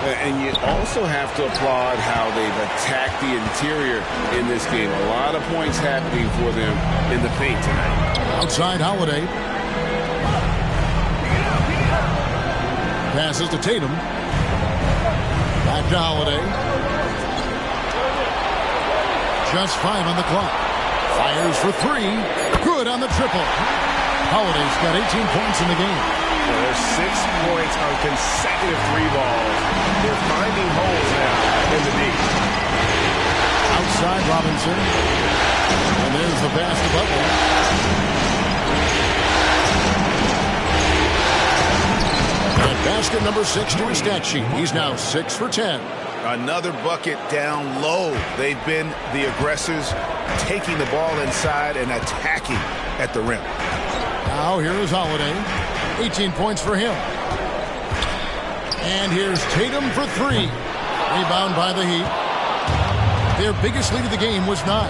And you also have to applaud how they've attacked the interior in this game. A lot of points happening for them in the paint tonight. Outside Holiday. Passes to Tatum. Back to Holiday. Just 5 on the clock. Fires for 3. Good on the triple. Holiday's got 18 points in the game. There's 6 points on consecutive 3 balls. They're finding holes now in the D. Outside Robinson. And there's the pass to Butler. And basket number 6 to his stat sheet. He's now 6 for 10. Another bucket down low. They've been the aggressors, taking the ball inside and attacking at the rim. Now here is Holiday. 18 points for him. And here's Tatum for 3. Rebound by the Heat. Their biggest lead of the game was 9.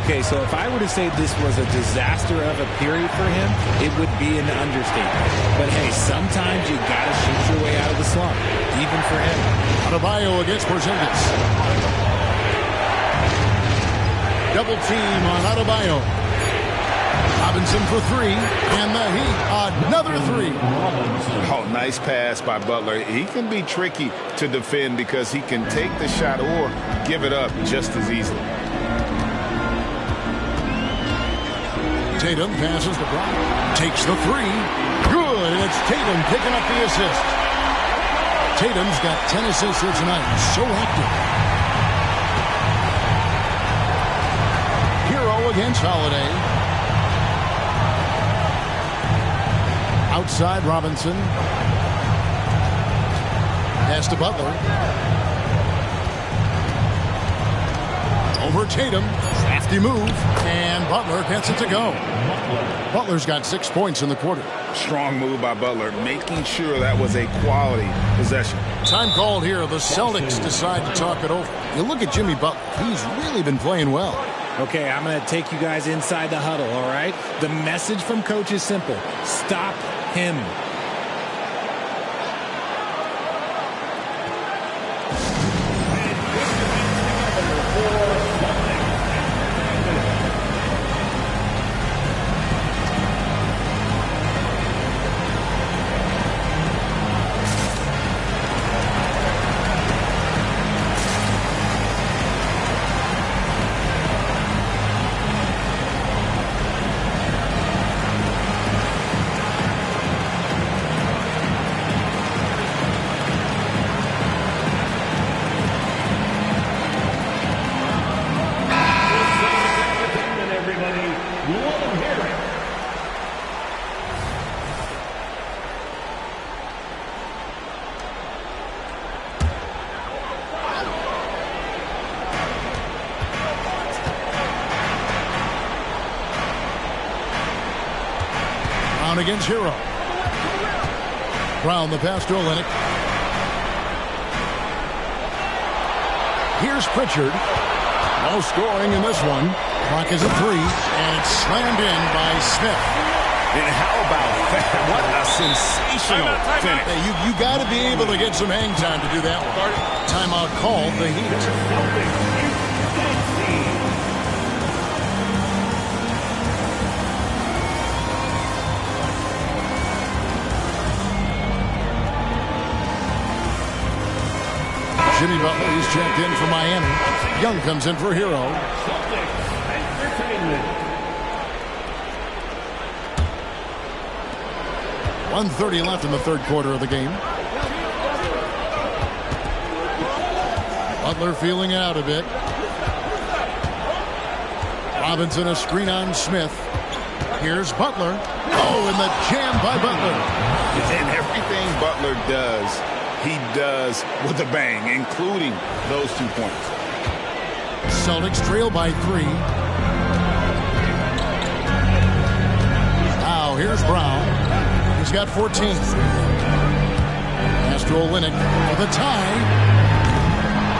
Okay, so if I were to say this was a disaster of a period for him, it would be an understatement. But hey, sometimes you gotta shoot your way out of the slump, even for him. Adebayo against Porzingis. Double team on Adebayo. Robinson for 3, and the Heat another 3. Oh, nice pass by Butler. He can be tricky to defend because he can take the shot or give it up just as easily. Tatum passes to Brown. Takes the 3. Good, and it's Tatum picking up the assist. Tatum's got 10 assists here tonight. So active. Hero against Holiday. Outside Robinson. Pass to Butler. Over Tatum. Crafty move. And Butler gets it to go. Butler's got 6 points in the quarter. Strong move by Butler, making sure that was a quality possession. Time called here. The Celtics decide to talk it over. You look at Jimmy Butler. He's really been playing well. Okay, I'm going to take you guys inside the huddle, all right? The message from coach is simple. Stop him. Against Hero. Brown the pass to Olynyk. Here's Pritchard. No scoring in this one. Clock is at 3, and it's slammed in by Smith. And how about that? What a sensational finish. Hey, you got to be able to get some hang time to do that one. Timeout called the Heat. Jimmy Butler, he's checked in for Miami. Young comes in for Hero. 1:30 left in the third quarter of the game. Butler feeling it out a bit. Robinson a screen on Smith. Here's Butler. Oh, and the jam by Butler. And everything Butler does he does with a bang, including those 2 points. Celtics trail by 3. Now here's Brown. He's got 14. Pass to Olynyk for the tie.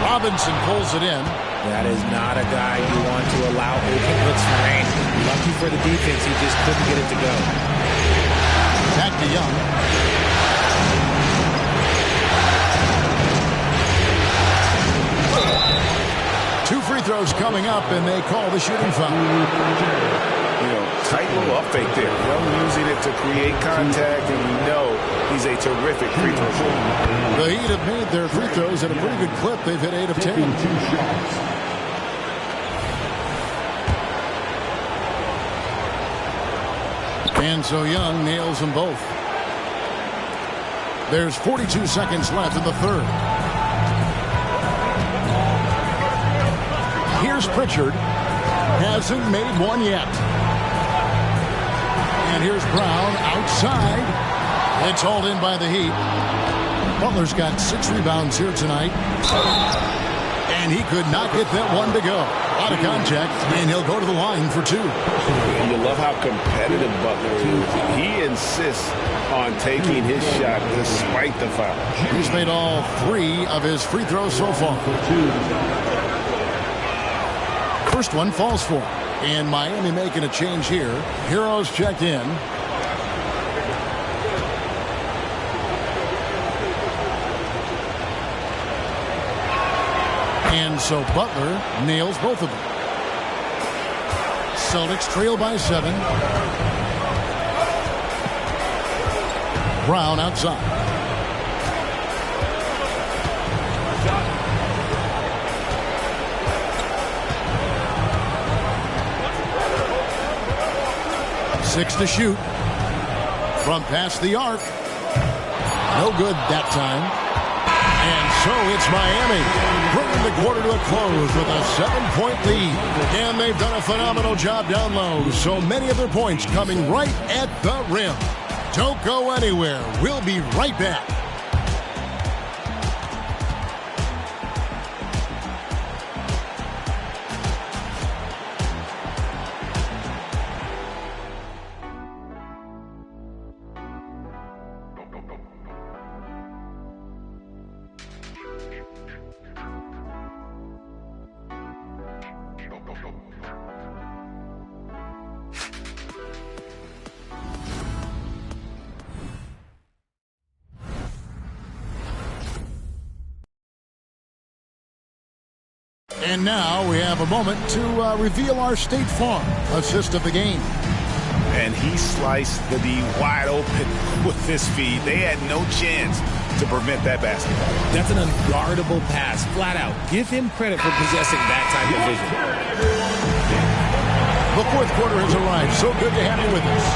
Robinson pulls it in. That is not a guy you want to allow open looks for rain. Lucky for the defense, he just couldn't get it to go. Back to Young. Two free throws coming up, and they call the shooting foul. Tight little up fake there. Young using it to create contact, and we know he's a terrific free throw shooter. The Heat have made their free throws at a pretty good clip. They've hit 8 of 10. And so Young nails them both. There's 42 seconds left in the third. Here's Pritchard. Hasn't made one yet. And here's Brown outside. It's hauled in by the Heat. Butler's got 6 rebounds here tonight. And he could not get that one to go. Out of contact, and he'll go to the line for 2. You love how competitive Butler is. He insists on taking his shot despite the foul. He's made all 3 of his free throws so far. First one falls for him. And Miami making a change here. Heroes checked in. And so Butler nails both of them. Celtics trail by 7. Brown outside. Six to shoot. From past the arc. No good that time. And so it's Miami bringing the quarter to a close with a 7-point lead. And they've done a phenomenal job down low. So many of their points coming right at the rim. Don't go anywhere. We'll be right back. And now we have a moment to reveal our State Farm assist of the game. And he sliced the D wide open with this feed. They had no chance to prevent that basket. That's an unguardable pass, flat out. Give him credit for possessing that type of vision. The fourth quarter has arrived. So good to have you with us.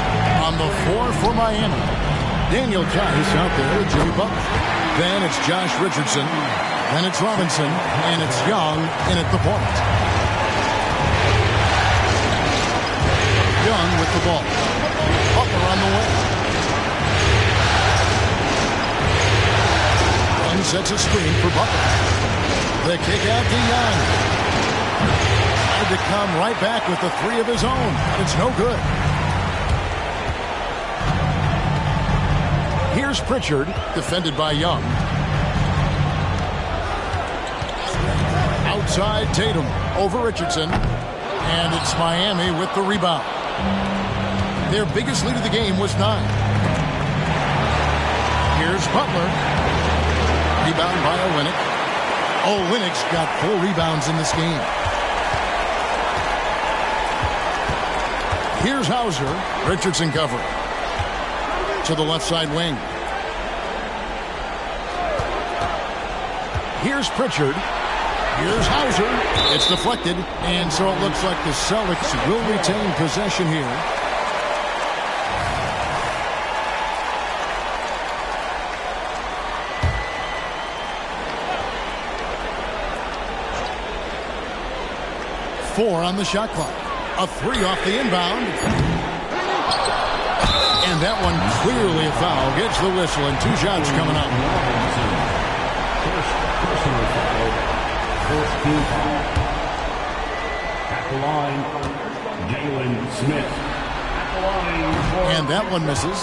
On the floor for Miami, Daniel Tice out there with Jimmy Butler. Then it's Josh Richardson. Then it's Robinson, and it's Young in at the point. Young with the ball. Butler on the way. Young sets a screen for Butler. The kick out to Young. Tried to come right back with the 3 of his own, but it's no good. Here's Pritchard, defended by Young. Outside Tatum over Richardson. And it's Miami with the rebound. Their biggest lead of the game was 9. Here's Butler. Rebound by Olynyk. Olynyk's got 4 rebounds in this game. Here's Hauser. Richardson covering. To the left side wing. Here's Pritchard. Here's Hauser. It's deflected, and so it looks like the Celtics will retain possession here. Four on the shot clock. A 3 off the inbound. And that one clearly a foul. Gets the whistle, and 2 shots coming up. First team foul. At the line, Jalen Smith. At the line for... And that one misses.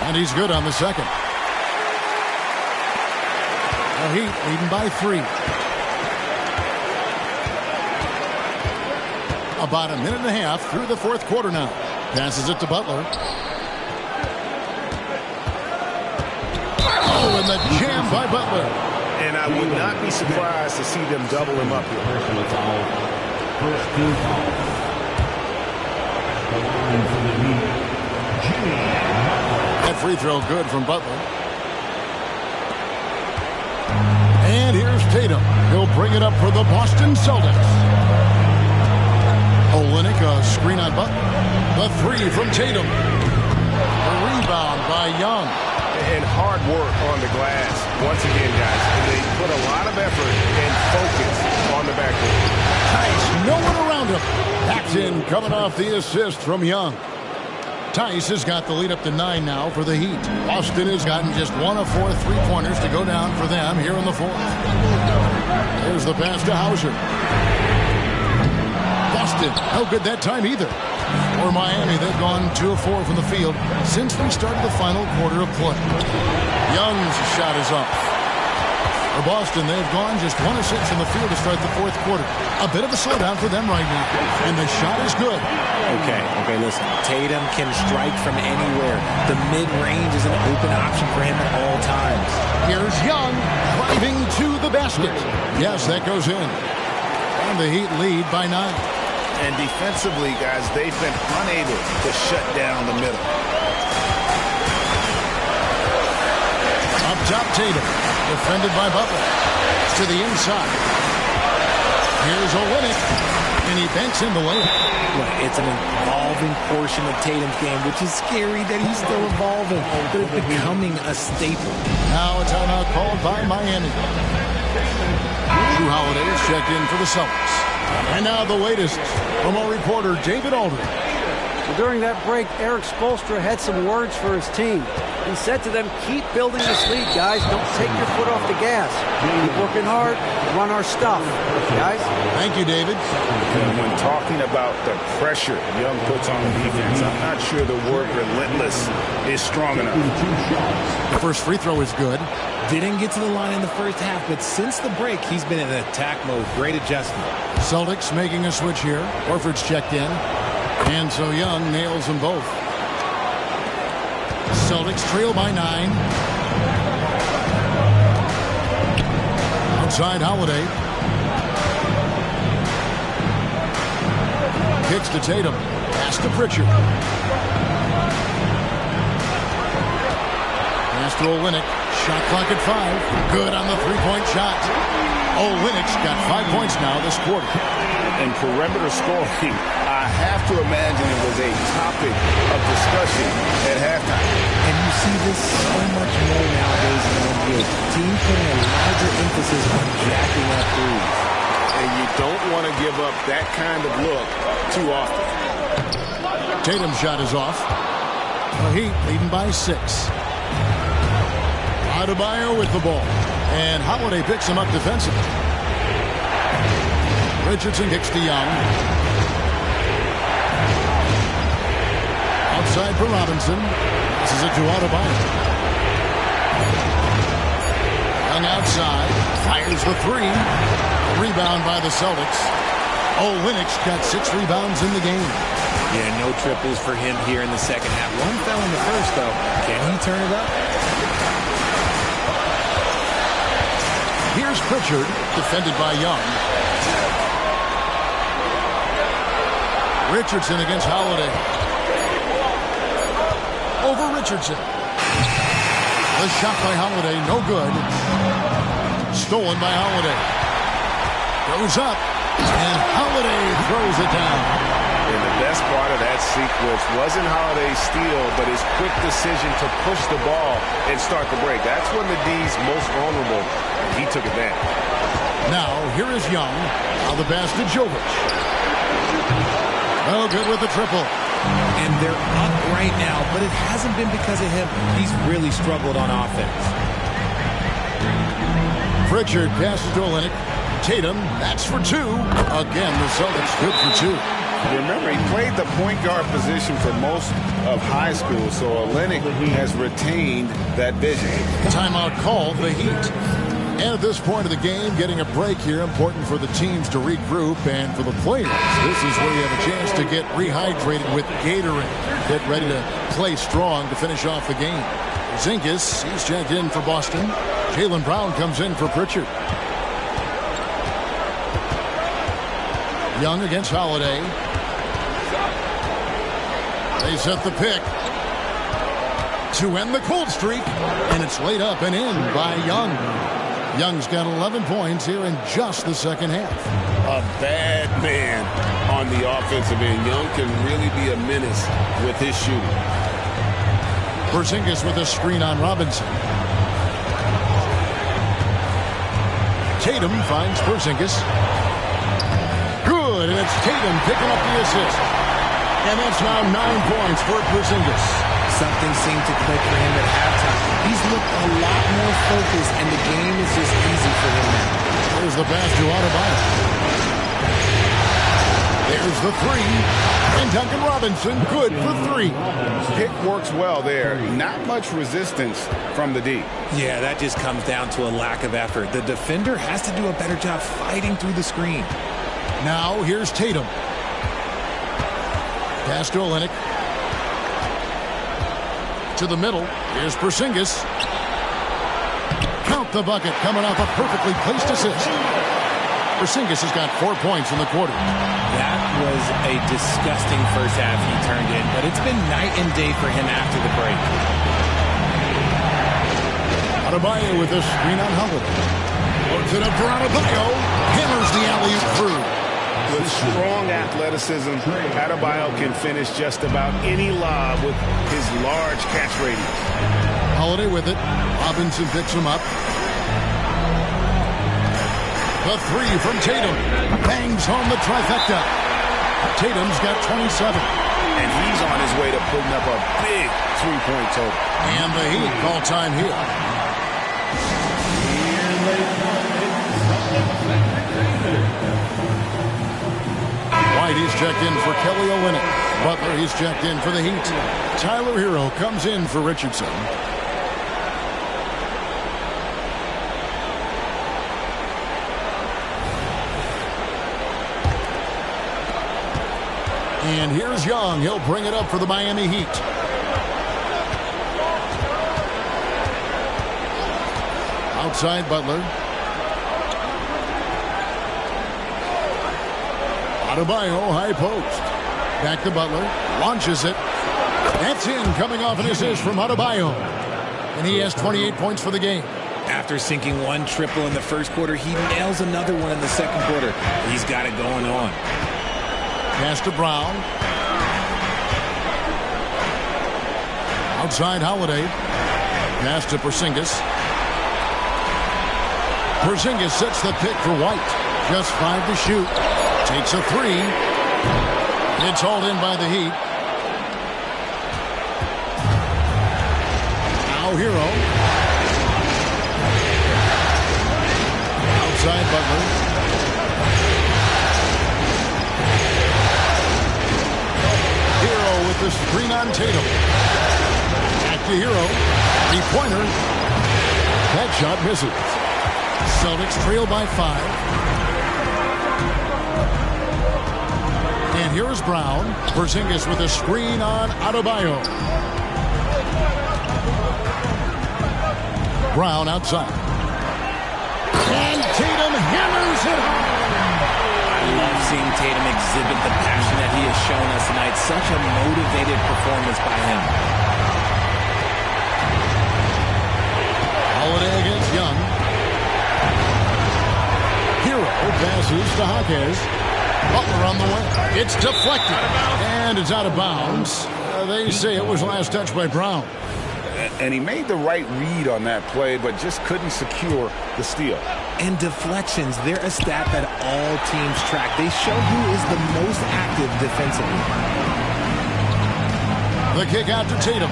And he's good on the second. The Heat leading by 3. About a minute and a half through the fourth quarter now. Passes it to Butler. Oh, and the jam by Butler. And I would not be surprised to see them double him up here. Personal foul. First team foul. At the line for the Heat, Jimmy Butler. That free throw good from Butler. And here's Tatum. He'll bring it up for the Boston Celtics. Olynyk, a screen on Butler. The 3 from Tatum. The rebound by Young. And hard work on the glass. Once again, guys, they put a lot of effort and focus on the backcourt. Tice, no one around him. Paxson coming off the assist from Young. Tice has got the lead up to 9 now for the Heat. Boston has gotten just 1 of 4 3-pointers to go down for them here in the fourth. There's the pass to Hauser. Boston, no good that time either. For Miami, they've gone 2 of 4 from the field since we started the final quarter of play. Young's shot is off. For Boston, they've gone just 1 of 6 from the field to start the fourth quarter. A bit of a slowdown for them right now. And the shot is good. Okay, listen. Tatum can strike from anywhere. The mid-range is an open option for him at all times. Here's Young driving to the basket. Yes, that goes in. And the Heat lead by 9. And defensively, guys, they've been unable to shut down the middle. Up top, Tatum. Defended by Butler. To the inside. Here's Olynyk. And he banks in the layup. It's an evolving portion of Tatum's game, which is scary that he's still evolving, but it's becoming a staple. Now a timeout called by Miami. Jrue Holiday is checked in for the Celtics. And now the latest from our reporter, David Aldridge. Well, during that break, Eric Spoelstra had some words for his team. He said to them, keep building this lead, guys. Don't take your foot off the gas. Keep working hard. Run our stuff. Guys? Thank you, David. When talking about the pressure Young puts on the defense, I'm not sure the word relentless is strong enough. The first free throw is good. Didn't get to the line in the first half, but since the break, he's been in attack mode. Great adjustment. Celtics making a switch here. Horford's checked in. And so Young nails them both. Celtics trail by 9. Outside Holiday. Kicks to Tatum. Pass to Pritchard. Pass to Olynyk. Shot clock at 5. Good on the three-point shot. Olynyk's got 5 points now this quarter. And perimeter scoring, I have to imagine it was a topic of discussion at halftime. And you see this so much more nowadays in the NBA. Teams putting a larger emphasis on jacking up threes. And you don't want to give up that kind of look too often. Tatum's shot is off. The Heat leading by 6. Adebayo with the ball. And Holiday picks him up defensively. Richardson kicks to Young. Outside for Robinson. This is it to Adebayo. Young outside. Fires the 3. Rebound by the Celtics. Olynyk's got 6 rebounds in the game. Yeah, no triples for him here in the second half. One fell in the first, though. Can he turn it up? Here's Pritchard, defended by Young. Richardson against Holiday. Over Richardson. The shot by Holiday, no good. Stolen by Holiday. Goes up, and Holiday throws it down. And the best part of that sequence wasn't Holiday's steal, but his quick decision to push the ball and start the break. That's when the D's most vulnerable, and he took advantage. Now, here is Young. Now the pass to Jovic. No good with the triple. And they're up right now, but it hasn't been because of him. He's really struggled on offense. Pritchard passes to Olynyk. Tatum, that's for two. Again, the Celtics good for two. Remember, he played the point guard position for most of high school, so Olynyk has retained that vision. Timeout call, the Heat. And at this point of the game, getting a break here, important for the teams to regroup, and for the players, this is where you have a chance to get rehydrated with Gatorade. Get ready to play strong to finish off the game. Porzingis, he's checked in for Boston. Jaylen Brown comes in for Pritchard. Young against Holiday. They set the pick to end the cold streak, and it's laid up and in by Young. Young's got 11 points here in just the second half. A bad man on the offensive end. Young can really be a menace with his shooting. Porzingis with a screen on Robinson. Tatum finds Porzingis. Good, and it's Tatum picking up the assist. And that's now 9 points for Porzingis. Something seemed to click for him at halftime. He's looked a lot more focused, and the game is just easy for him now. There's the pass to Adebayo. There's the three. And Duncan Robinson, good for three. Pick works well there. Not much resistance from the D. Yeah, that just comes down to a lack of effort. The defender has to do a better job fighting through the screen. Now here's Tatum. Pass to Olynyk. To the middle. Here's Porzingis. Count the bucket, coming off a perfectly placed assist. Porzingis has got 4 points in the quarter. That was a disgusting first half he turned in, but it's been night and day for him after the break. Adebayo with a screen on Holiday. Puts it up for Adebayo. Hammers the alley-oop through. With strong athleticism, Adebayo can finish just about any lob with his large catch radius. Holiday with it. Robinson picks him up. The three from Tatum. Bangs home the trifecta. Tatum's got 27. And he's on his way to putting up a big three-point total. And the Heat call time here. White, he's checked in for Kelly Olynyk. Butler, he's checked in for the Heat. Tyler Hero comes in for Richardson. And here's Young. He'll bring it up for the Miami Heat. Outside Butler. Adebayo, high post. Back to Butler. Launches it. That's in, coming off an assist from Adebayo. And he has 28 points for the game. After sinking one triple in the first quarter, he nails another one in the second quarter. He's got it going on. Pass to Brown. Outside Holiday. Pass to Porzingis. Porzingis sets the pick for White. Just 5 to shoot. Takes a three. It's hauled in by the Heat. Now Hero. Outside Butler. Hero with the screen on Tatum. Back to Hero. Three-pointer. That shot misses. Celtics trail by 5. And here is Brown. Porzingis with a screen on Adebayo. Brown outside. And Tatum hammers it home. I love seeing Tatum exhibit the passion that he has shown us tonight. Such a motivated performance by him. Holiday against Young. Hero passes to Hawkes. Butler on the way. It's deflected. And it's out of bounds. They say it was last touched by Brown. And he made the right read on that play, but just couldn't secure the steal. And deflections, they're a stat that all teams track. They show who is the most active defensively. The kick out to Tatum.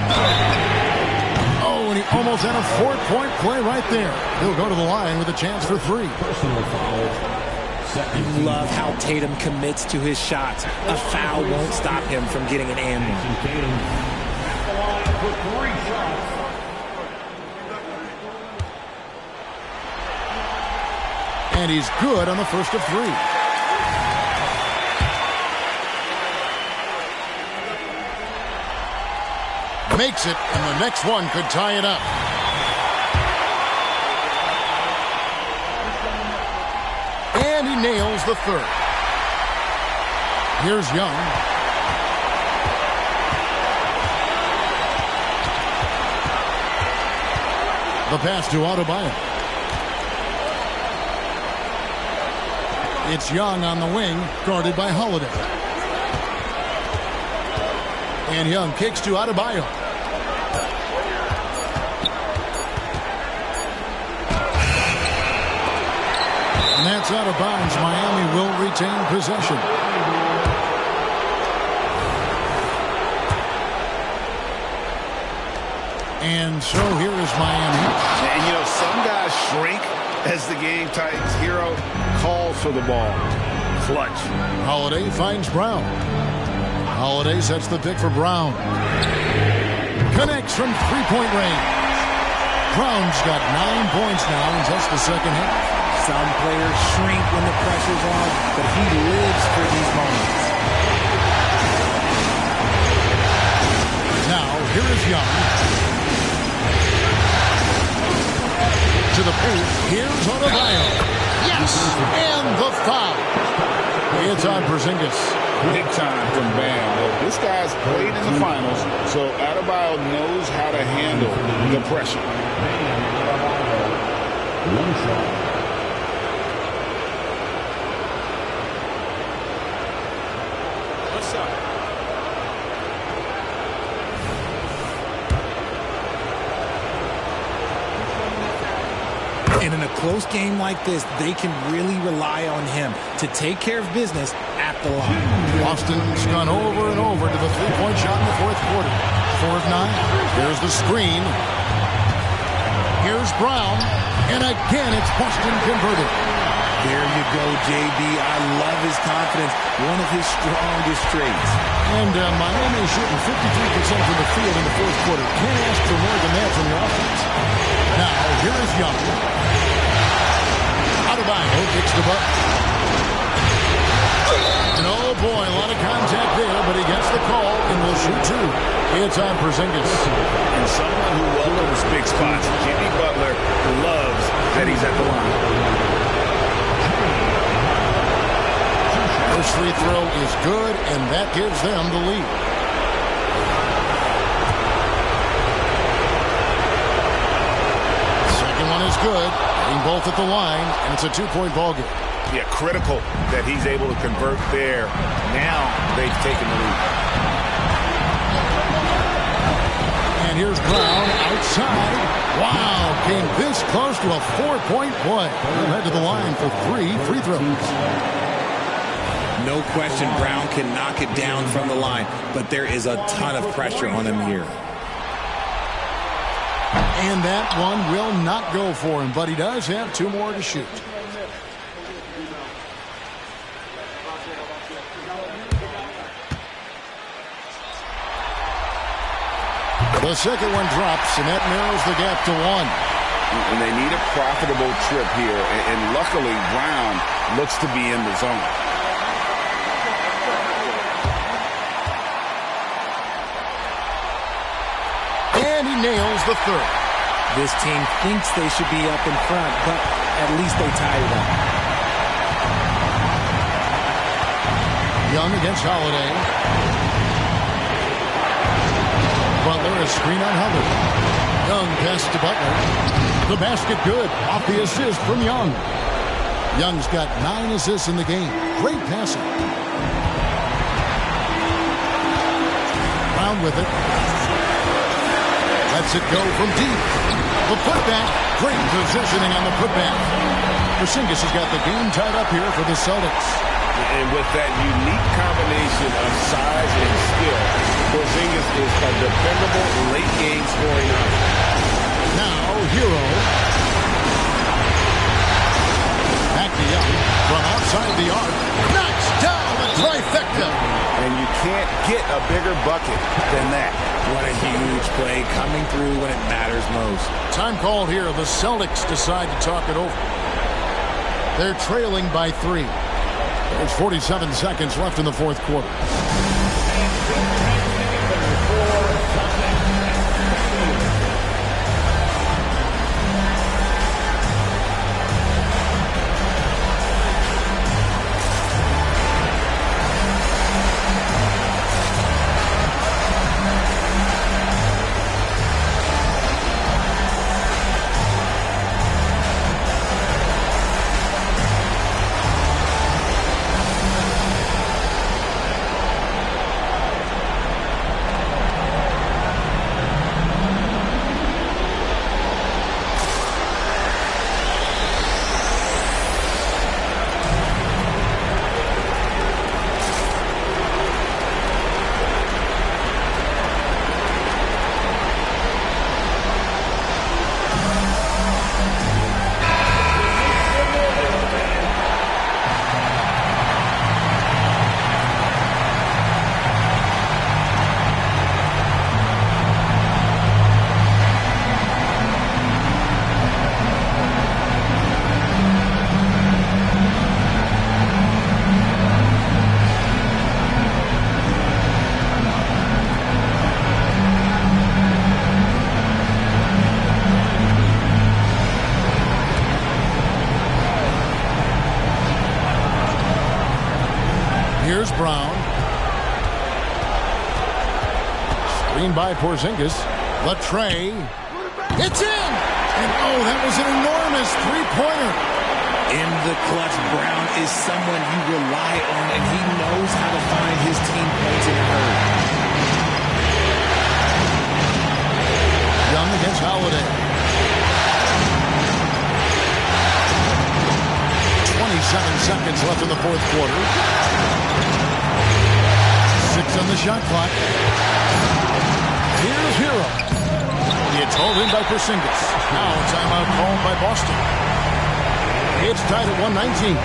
Oh, and he almost had a 4-point play right there. He'll go to the line with a chance for 3. Personal foul. You love how Tatum commits to his shots. A foul won't stop him from getting an and one. Tatum at the line for 3 shots. And he's good on the first of 3. Makes it, and the next one could tie it up. And he nails the third. Here's Young. The pass to Adebayo. It's Young on the wing, guarded by Holiday. And Young kicks to Adebayo. And that's out of bounds. Miami will retain possession. And so here is Miami. And, you know, some guys shrink as the game tightens. Hero calls for the ball. Clutch. Holiday finds Brown. Holiday sets the pick for Brown. Connects from three-point range. Brown's got 9 points now in just the second half. Some players shrink when the pressure's on, but he lives for these moments. Now, here is Young. To the paint. Here's Adebayo. Yes! And the foul. It's on Porzingis. Big time from Bam. This guy's played in the finals, so Adebayo knows how to handle the pressure. One shot. What's up? And in a close game like this, they can really rely on him to take care of business at the line. Boston's gone over and over to the three-point shot in the fourth quarter. 4 of 9. Here's the screen. Here's Brown. And again, it's Boston converted. There you go, JB. I love his confidence. One of his strongest traits. And Miami shooting 53% from the field in the fourth quarter. Can't ask for more than that from the offense. Now, here is Young. Adebayo kicks the butt. And oh boy, a lot of contact there, but he gets the call and will shoot 2. It's on Porzingis. And someone who welcomes big spots. Jimmy Butler loves that he's at the line. First free throw is good, and that gives them the lead. Second one is good. Getting both at the line, and it's a 2-point ball game. Yeah, critical that he's able to convert there. Now they've taken the lead. And here's Brown outside. Wow, came this close to a 4-point play. He'll head to the line for 3 free throws. No question, Brown can knock it down from the line, but there is a ton of pressure on him here. And that one will not go for him, but he does have 2 more to shoot. The second one drops, and that narrows the gap to 1. And they need a profitable trip here, and luckily Brown looks to be in the zone. And he nails the third. This team thinks they should be up in front, but at least they tied it up. Young against Holiday. Butler, a screen on Hubbard. Young passes to Butler. The basket good. Off the assist from Young. Young's got 9 assists in the game. Great passing. Brown with it. That lets it go from deep. The putback, great positioning on the putback. Porzingis has got the game tied up here for the Celtics. And with that unique combination of size and skill, Porzingis is a dependable late-game scoring option. Now, Hero. Back to Young from outside the arc. Knocks down the trifecta. And you can't get a bigger bucket than that. What a huge play coming through when it matters most. Time called here. The Celtics decide to talk it over. They're trailing by 3. There's 47 seconds left in the fourth quarter. Here's Brown. Screen by Porzingis. Latrey. It's in! And oh, that was an enormous three-pointer. In the clutch, Brown is someone you rely on, and he knows how to find his team points in a hurry. Young against Holiday. 27 seconds left in the fourth quarter. 6 on the shot clock. Here's Hero. It's hauled in by Porzingis. Now a timeout called by Boston. It's tied at 119.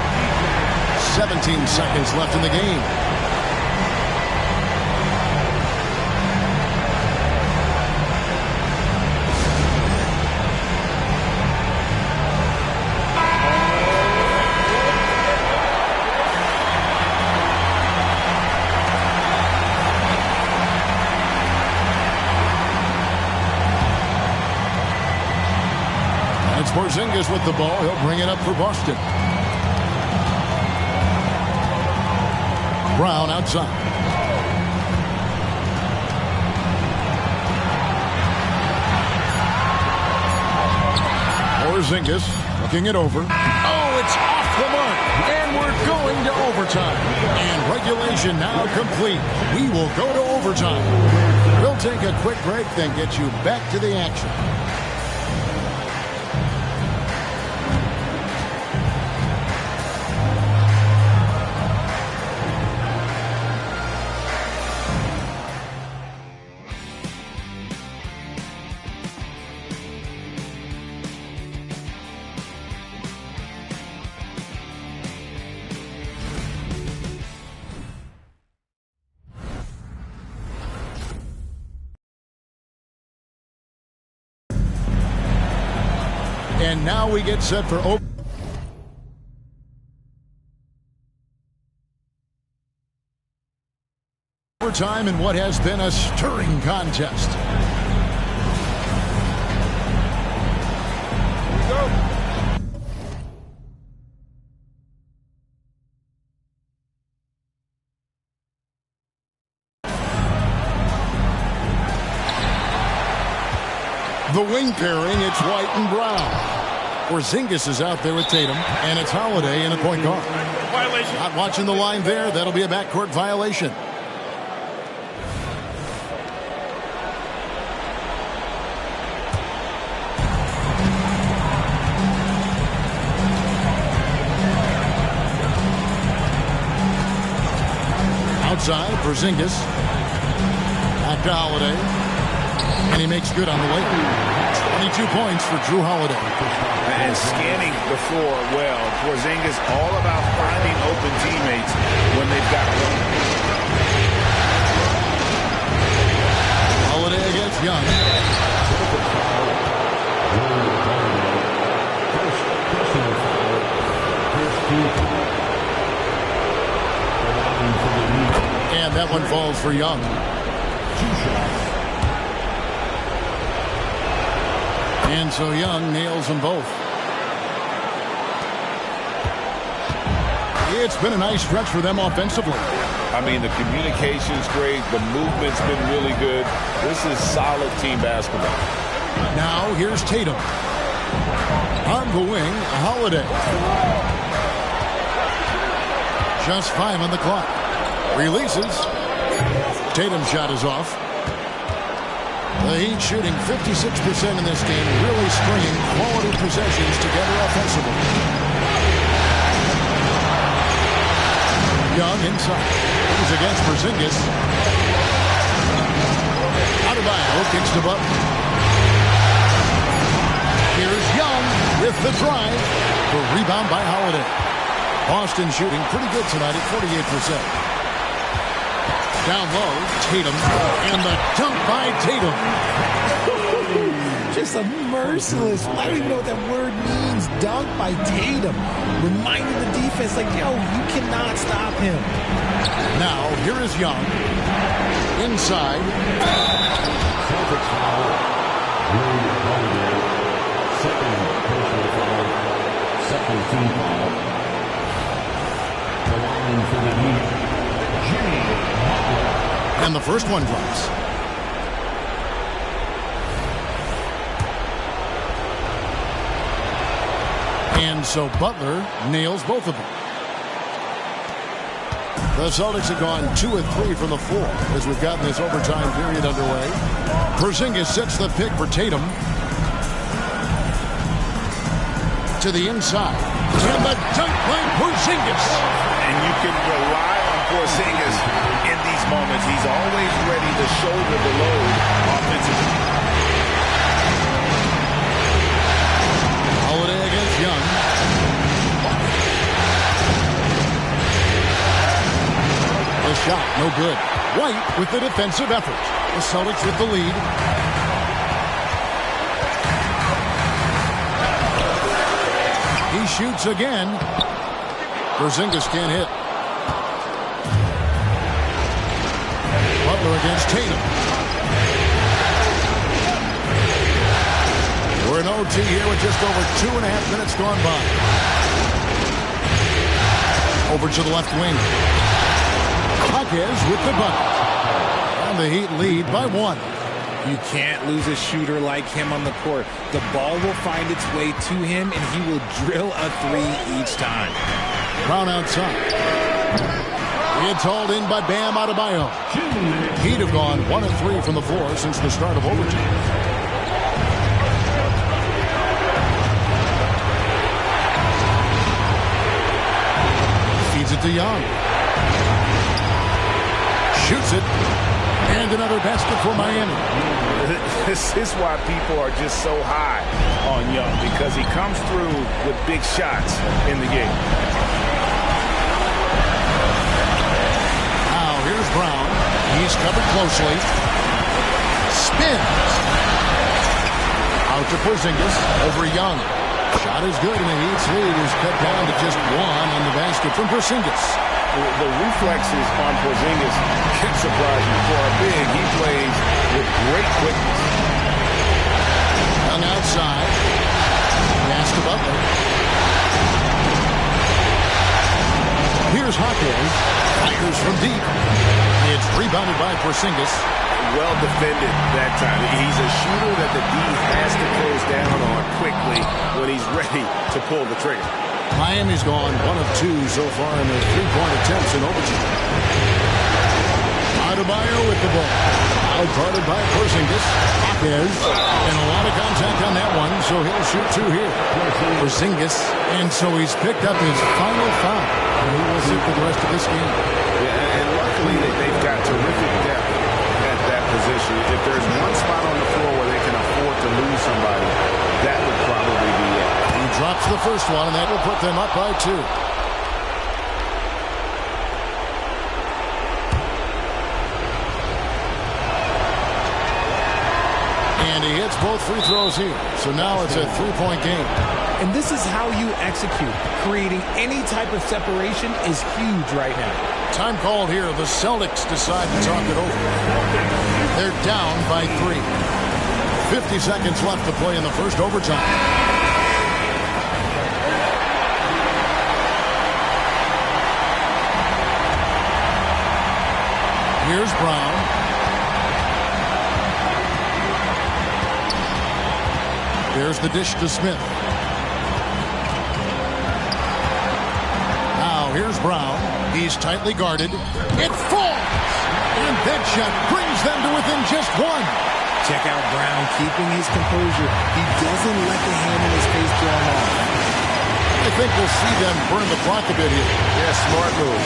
17 seconds left in the game. Porzingis with the ball. He'll bring it up for Boston. Brown outside. Porzingis looking it over. Oh, it's off the mark. And we're going to overtime. And regulation now complete. We will go to overtime. We'll take a quick break, then get you back to the action. And now we get set for overtime in what has been a stirring contest. The wing pairing, it's White and Brown. Porzingis is out there with Tatum, and it's Holiday in a point guard. Violation. Not watching the line there. That'll be a backcourt violation. outside, Porzingis. Back to Holiday. And he makes good on the way. 22 points for Jrue Holiday. And scanning the floor well. Porzingis all about finding open teammates when they've got one. Holiday against Young. And that one falls for Young. And so Young nails them both. It's been a nice stretch for them offensively. I mean, the communication's great. The movement's been really good. This is solid team basketball. Now here's Tatum. On the wing, Holiday. Just 5 on the clock. Releases. Tatum's shot is off. The Heat shooting 56% in this game, really stringing quality possessions together offensively. Young inside. He's against Porzingis. Adebayo kicks the button. Here's Young with the drive. The rebound by Holiday. Boston shooting pretty good tonight at 48%. Down low, Tatum, and the dunk by Tatum. Just a merciless, I don't even know what that word means, dunk by Tatum. Reminding the defense, like, yo, you cannot stop him. Now, here is Young. Inside. Celtics foul. Jrue Holiday. Second personal foul. Second team foul. The line for the Heat. Jimmy Butler. And the first one drops. And so Butler nails both of them. The Celtics have gone 2 of 3 from the floor as we've gotten this overtime period underway. Porzingis sets the pick for Tatum. To the inside. And the dunk by Porzingis. And you can rely on Porzingis in these moments. He's always ready to shoulder the load offensively. Holiday against Young. The shot, no good. White with the defensive effort. The Celtics with the lead. He shoots again. Porzingis can't hit. Butler against Tatum. We're in OT here with just over 2.5 minutes gone by. Over to the left wing. Hawkins with the bucket. And the Heat lead by 1. You can't lose a shooter like him on the court. The ball will find its way to him, and he will drill a 3 each time. Brown outside. It's hauled in by Bam Adebayo. Heat have gone 1 of 3 from the floor since the start of overtime. Feeds it to Young. Shoots it. And another basket for Miami. This is why people are just so high on Young, because he comes through with big shots in the game. Now here's Brown. He's covered closely. Spins. Out to Porzingis over Young. Shot is good, and the Heat's lead is cut down to just 1 on the basket from Porzingis. The reflexes on Porzingis can surprise you. For a big, he plays with great quickness. Young outside. Pass to Butler. Here's Hawkins. Fires from deep. It's rebounded by Porzingis. Well defended that time. He's a shooter that the D has to close down on quickly when he's ready to pull the trigger. Miami's gone 1 of 2 so far in their 3-point attempts in overtime. Adebayo with the ball. Out-guarded by Porzingis. Hawkins. And a lot of contact on that one, so he'll shoot 2 here. Porzingis. And so he's picked up his final foul. And he will sit for the rest of this game. Yeah, and luckily Clearly, they've got terrific depth at that position. If there's one spot on the floor where they can afford to lose somebody, that would probably be it. He drops the first one, and that will put them up by 2. And he hits both free throws here. So now it's a 3-point game. And this is how you execute. Creating any type of separation is huge right now. Time called here. The Celtics decide to talk it over. They're down by 3. 50 seconds left to play in the first overtime. Here's Brown. There's the dish to Smith. Now here's Brown. He's tightly guarded. It falls! And that shot brings them to within just 1. Check out Brown keeping his composure. He doesn't let the hand in his face draw him off. I think we'll see them burn the clock a bit here. Yeah, smart move.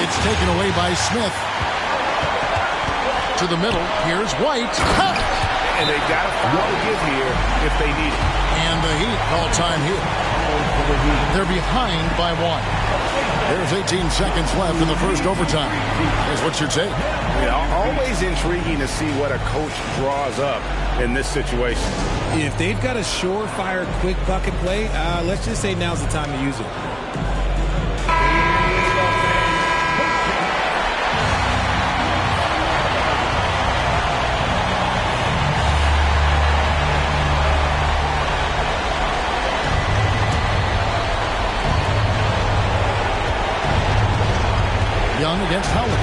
It's taken away by Smith. To the middle. Here's White. And they've got a foul to give here if they need it. And the Heat call time here. They're behind by 1. There's 18 seconds left in the first overtime. Here's what's your take? Yeah, always intriguing to see what a coach draws up in this situation. If they've got a surefire quick bucket play, let's just say now's the time to use it. Young against Howard.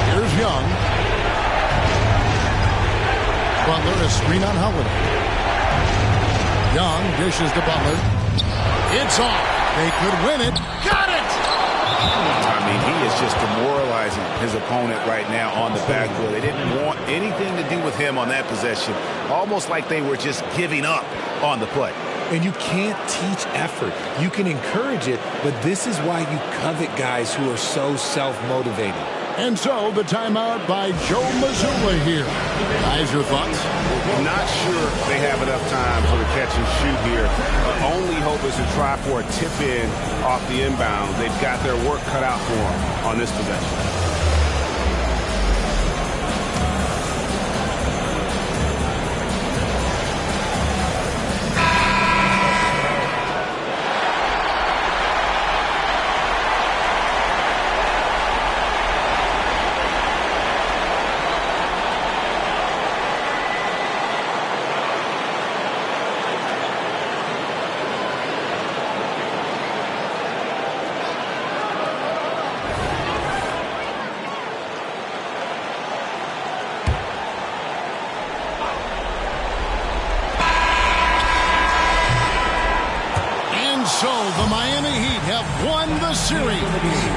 Here's Young. Butler is screen on Howard. Young dishes to Butler. It's off. They could win it. Got it! I mean, he is just demoralizing his opponent right now on the backboard. They didn't want anything to do with him on that possession. Almost like they were just giving up on the play. And you can't teach effort. You can encourage it, but this is why you covet guys who are so self-motivated. And so the timeout by Joe Mazzulla here. Guys, your thoughts? I'm not sure they have enough time for the catch and shoot here. The only hope is to try for a tip in off the inbound. They've got their work cut out for them on this possession. So the Miami Heat have won the series.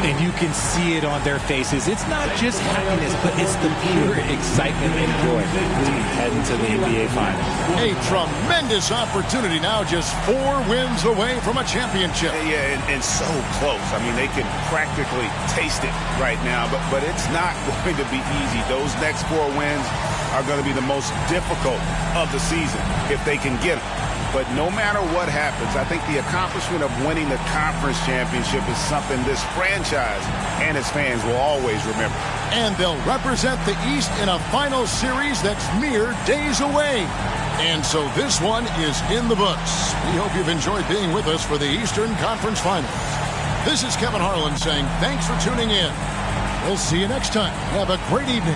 And you can see it on their faces. It's not just happiness, but it's the pure excitement and joy to be heading to the NBA Finals. A tremendous opportunity now, just 4 wins away from a championship. Yeah, and so close. I mean, they can practically taste it right now, but it's not going to be easy. Those next 4 wins are going to be the most difficult of the season if they can get them. But no matter what happens, I think the accomplishment of winning the conference championship is something this franchise and its fans will always remember. And they'll represent the East in a final series that's mere days away. And so this one is in the books. We hope you've enjoyed being with us for the Eastern Conference Finals. This is Kevin Harlan saying thanks for tuning in. We'll see you next time. Have a great evening.